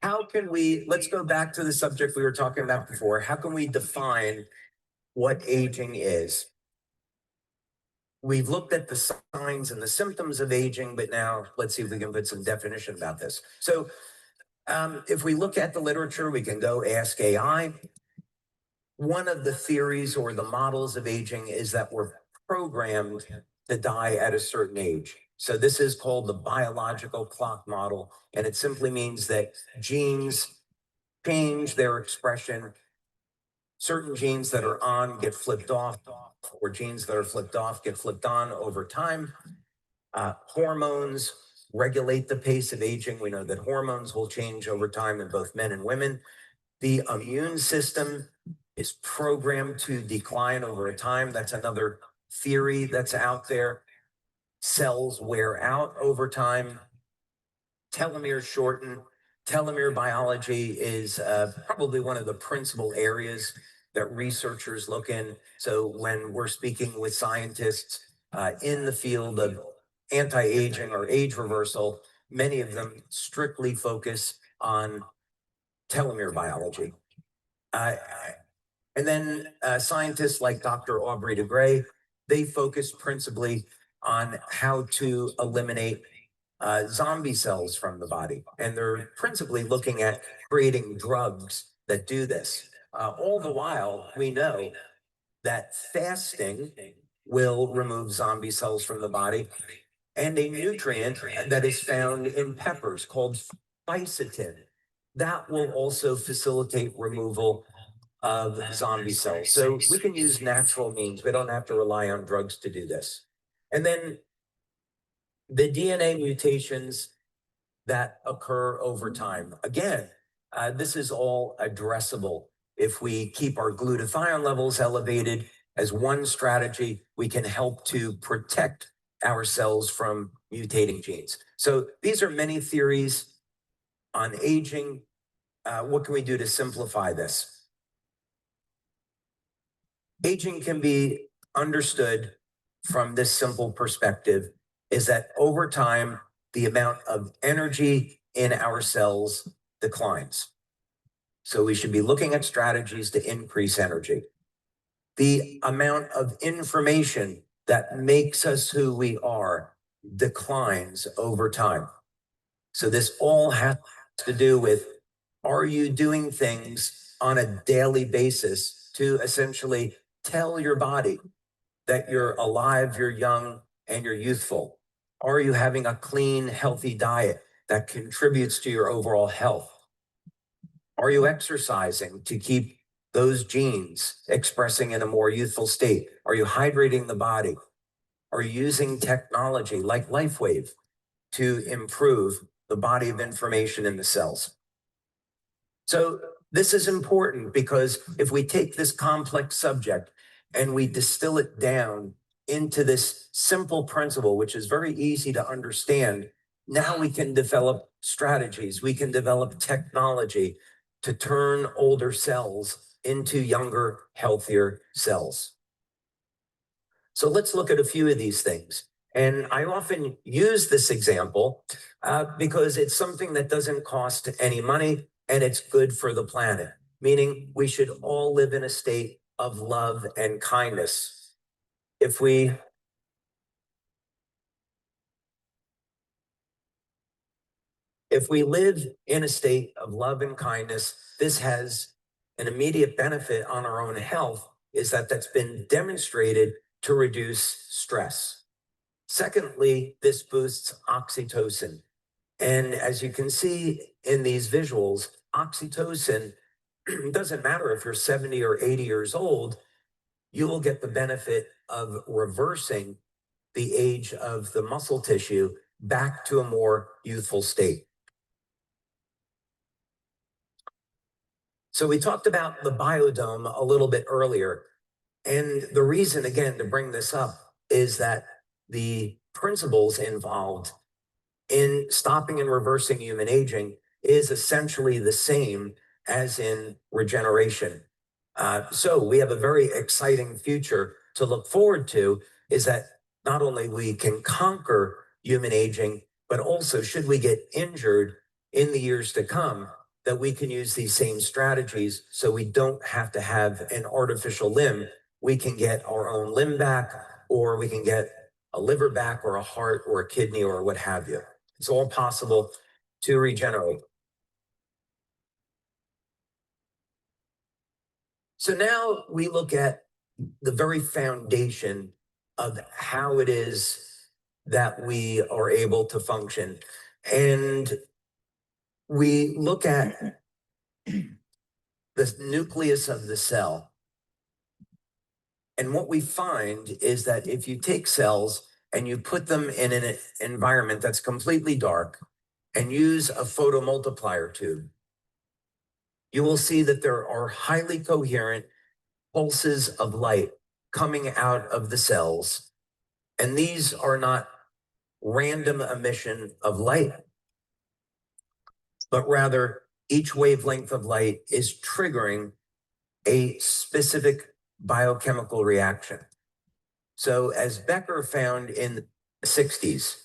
how can let's go back to the subject we were talking about before. How can we define what aging is? We've looked at the signs and the symptoms of aging, but now let's see if we can put some definition about this. So if we look at the literature, we can go ask AI. One of the theories or the models of aging is that we're programmed to die at a certain age. So this is called the biological clock model, and it simply means that genes change their expression. Certain genes that are on get flipped off, or genes that are flipped off get flipped on over time. Hormones regulate the pace of aging. We know that hormones will change over time in both men and women. The immune system is programmed to decline over a time. That's another theory that's out there. Cells wear out over time. Telomeres shorten. Telomere biology is probably one of the principal areas that researchers look in. So when we're speaking with scientists in the field of anti-aging or age reversal, many of them strictly focus on telomere biology. And then scientists like Dr. Aubrey de Grey, they focus principally on how to eliminate zombie cells from the body. And they're principally looking at creating drugs that do this. All the while, we know that fasting will remove zombie cells from the body, and a nutrient that is found in peppers called fisetin, that will also facilitate removal of zombie cells. So we can use natural means. We don't have to rely on drugs to do this. And then the DNA mutations that occur over time. Again, this is all addressable. If we keep our glutathione levels elevated as one strategy, we can help to protect our cells from mutating genes. So these are many theories on aging. What can we do to simplify this? Aging can be understood from this simple perspective, is that over time, the amount of energy in our cells declines. So we should be looking at strategies to increase energy. The amount of information that makes us who we are declines over time. So this all has to do with, are you doing things on a daily basis to essentially tell your body that you're alive, you're young, and you're youthful? Are you having a clean, healthy diet that contributes to your overall health? Are you exercising to keep those genes expressing in a more youthful state? Are you hydrating the body? Are you using technology like LifeWave to improve the body of information in the cells? So this is important because if we take this complex subject and we distill it down into this simple principle, which is very easy to understand, now we can develop strategies, we can develop technology to turn older cells into younger, healthier cells. So let's look at a few of these things. And I often use this example because it's something that doesn't cost any money and it's good for the planet, meaning we should all live in a state of love and kindness. If we if we live in a state of love and kindness, this has an immediate benefit on our own health, is that that's been demonstrated to reduce stress. Secondly, this boosts oxytocin. And as you can see in these visuals, oxytocin doesn't matter if you're 70 or 80 years old, you will get the benefit of reversing the age of the muscle tissue back to a more youthful state. So we talked about the biodome a little bit earlier. And the reason, again, to bring this up is that the principles involved in stopping and reversing human aging is essentially the same as in regeneration. So we have a very exciting future to look forward to, is that not only we can conquer human aging, but also should we get injured in the years to come, that we can use these same strategies so we don't have to have an artificial limb. We can get our own limb back, or we can get a liver back, or a heart, or a kidney, or what have you. It's all possible to regenerate. So now we look at the very foundation of how it is that we are able to function. And we look at the nucleus of the cell. And what we find is that if you take cells and you put them in an environment that's completely dark and use a photomultiplier tube, you will see that there are highly coherent pulses of light coming out of the cells. And these are not random emission of light, but rather each wavelength of light is triggering a specific biochemical reaction. So as Becker found in the 60s,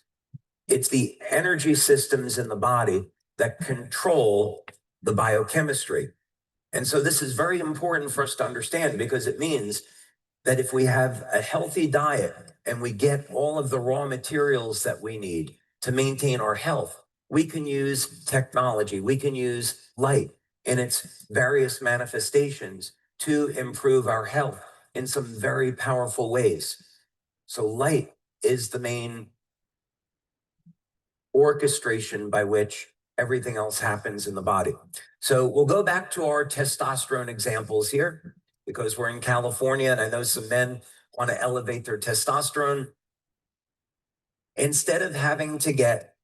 it's the energy systems in the body that control the biochemistry. And so this is very important for us to understand, because it means that if we have a healthy diet and we get all of the raw materials that we need to maintain our health, we can use technology, we can use light in its various manifestations to improve our health in some very powerful ways. So light is the main orchestration by which everything else happens in the body. So we'll go back to our testosterone examples here, because we're in California and I know some men want to elevate their testosterone. Instead of having to get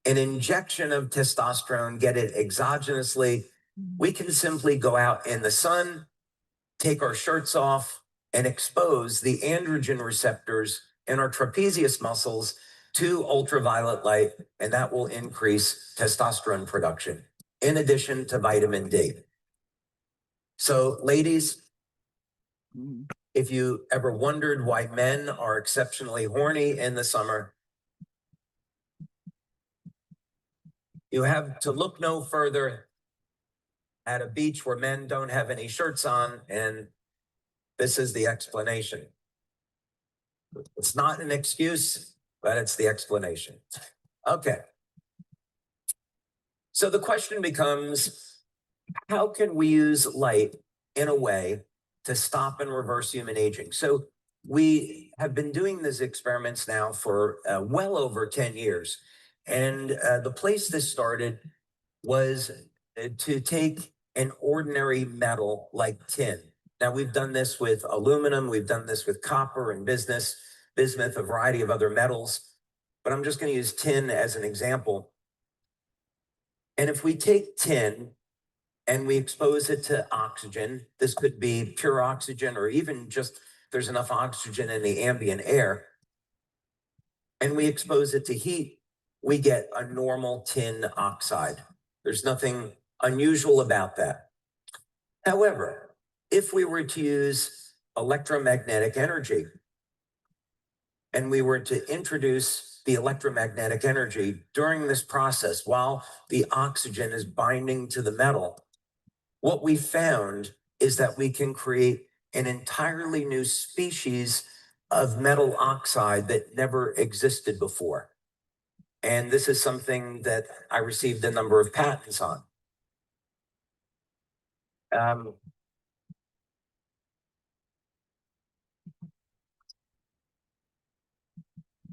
an injection of testosterone, get it exogenously, we can simply go out in the sun, take our shirts off, and expose the androgen receptors in our trapezius muscles to ultraviolet light, and that will increase testosterone production, in addition to vitamin D. So, ladies, if you ever wondered why men are exceptionally horny in the summer, you have to look no further at a beach where men don't have any shirts on, and this is the explanation. It's not an excuse, but it's the explanation. Okay. So the question becomes, how can we use light in a way to stop and reverse human aging? So we have been doing these experiments now for well over 10 years. And the place this started was to take an ordinary metal like tin. Now, we've done this with aluminum, we've done this with copper and bismuth, a variety of other metals, but I'm just going to use tin as an example. And if we take tin and we expose it to oxygen, this could be pure oxygen, or even just there's enough oxygen in the ambient air, and we expose it to heat, we get a normal tin oxide. There's nothing unusual about that. However, if we were to use electromagnetic energy, and we were to introduce the electromagnetic energy during this process while the oxygen is binding to the metal, what we found is that we can create an entirely new species of metal oxide that never existed before. And this is something that I received a number of patents on.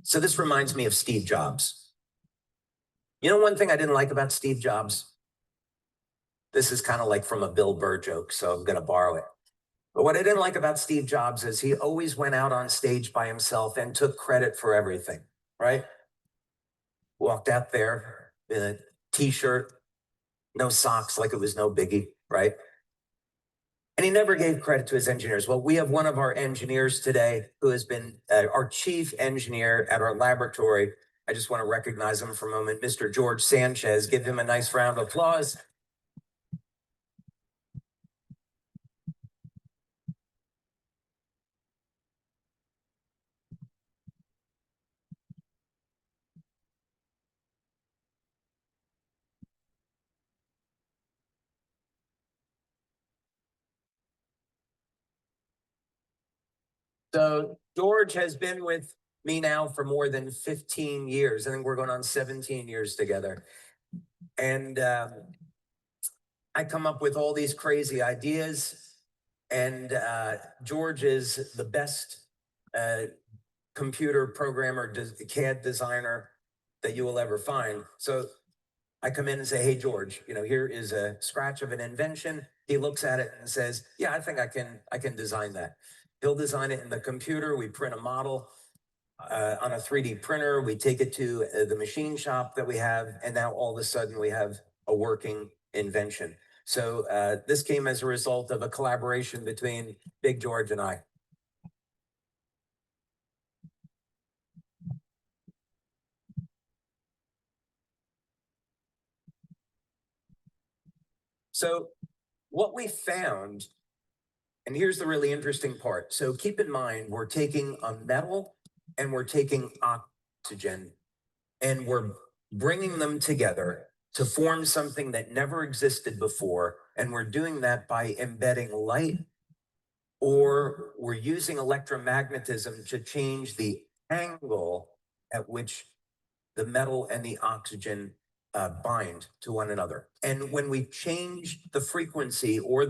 So this reminds me of Steve Jobs. You know, one thing I didn't like about Steve Jobs? This is kind of like from a Bill Burr joke, so I'm going to borrow it. But what I didn't like about Steve Jobs is he always went out on stage by himself and took credit for everything, right? Walked out there in a t-shirt, no socks, like it was no biggie, right? And he never gave credit to his engineers. Well, we have one of our engineers today who has been our chief engineer at our laboratory. I just want to recognize him for a moment, Mr. George Sanchez. Give him a nice round of applause. So George has been with me now for more than 15 years. I think we're going on 17 years together. And I come up with all these crazy ideas. And George is the best computer programmer, CAD designer that you will ever find. So I come in and say, hey, George, you know, here is a scratch of an invention. He looks at it and says, yeah, I think I can design that. He'll design it in the computer. We print a model on a 3D printer. We take it to the machine shop that we have. And now all of a sudden we have a working invention. So this came as a result of a collaboration between Big George and I. So what we found, and here's the really interesting part. So keep in mind, we're taking a metal and we're taking oxygen and we're bringing them together to form something that never existed before. And we're doing that by embedding light, or we're using electromagnetism to change the angle at which the metal and the oxygen bind to one another. And when we change the frequency or the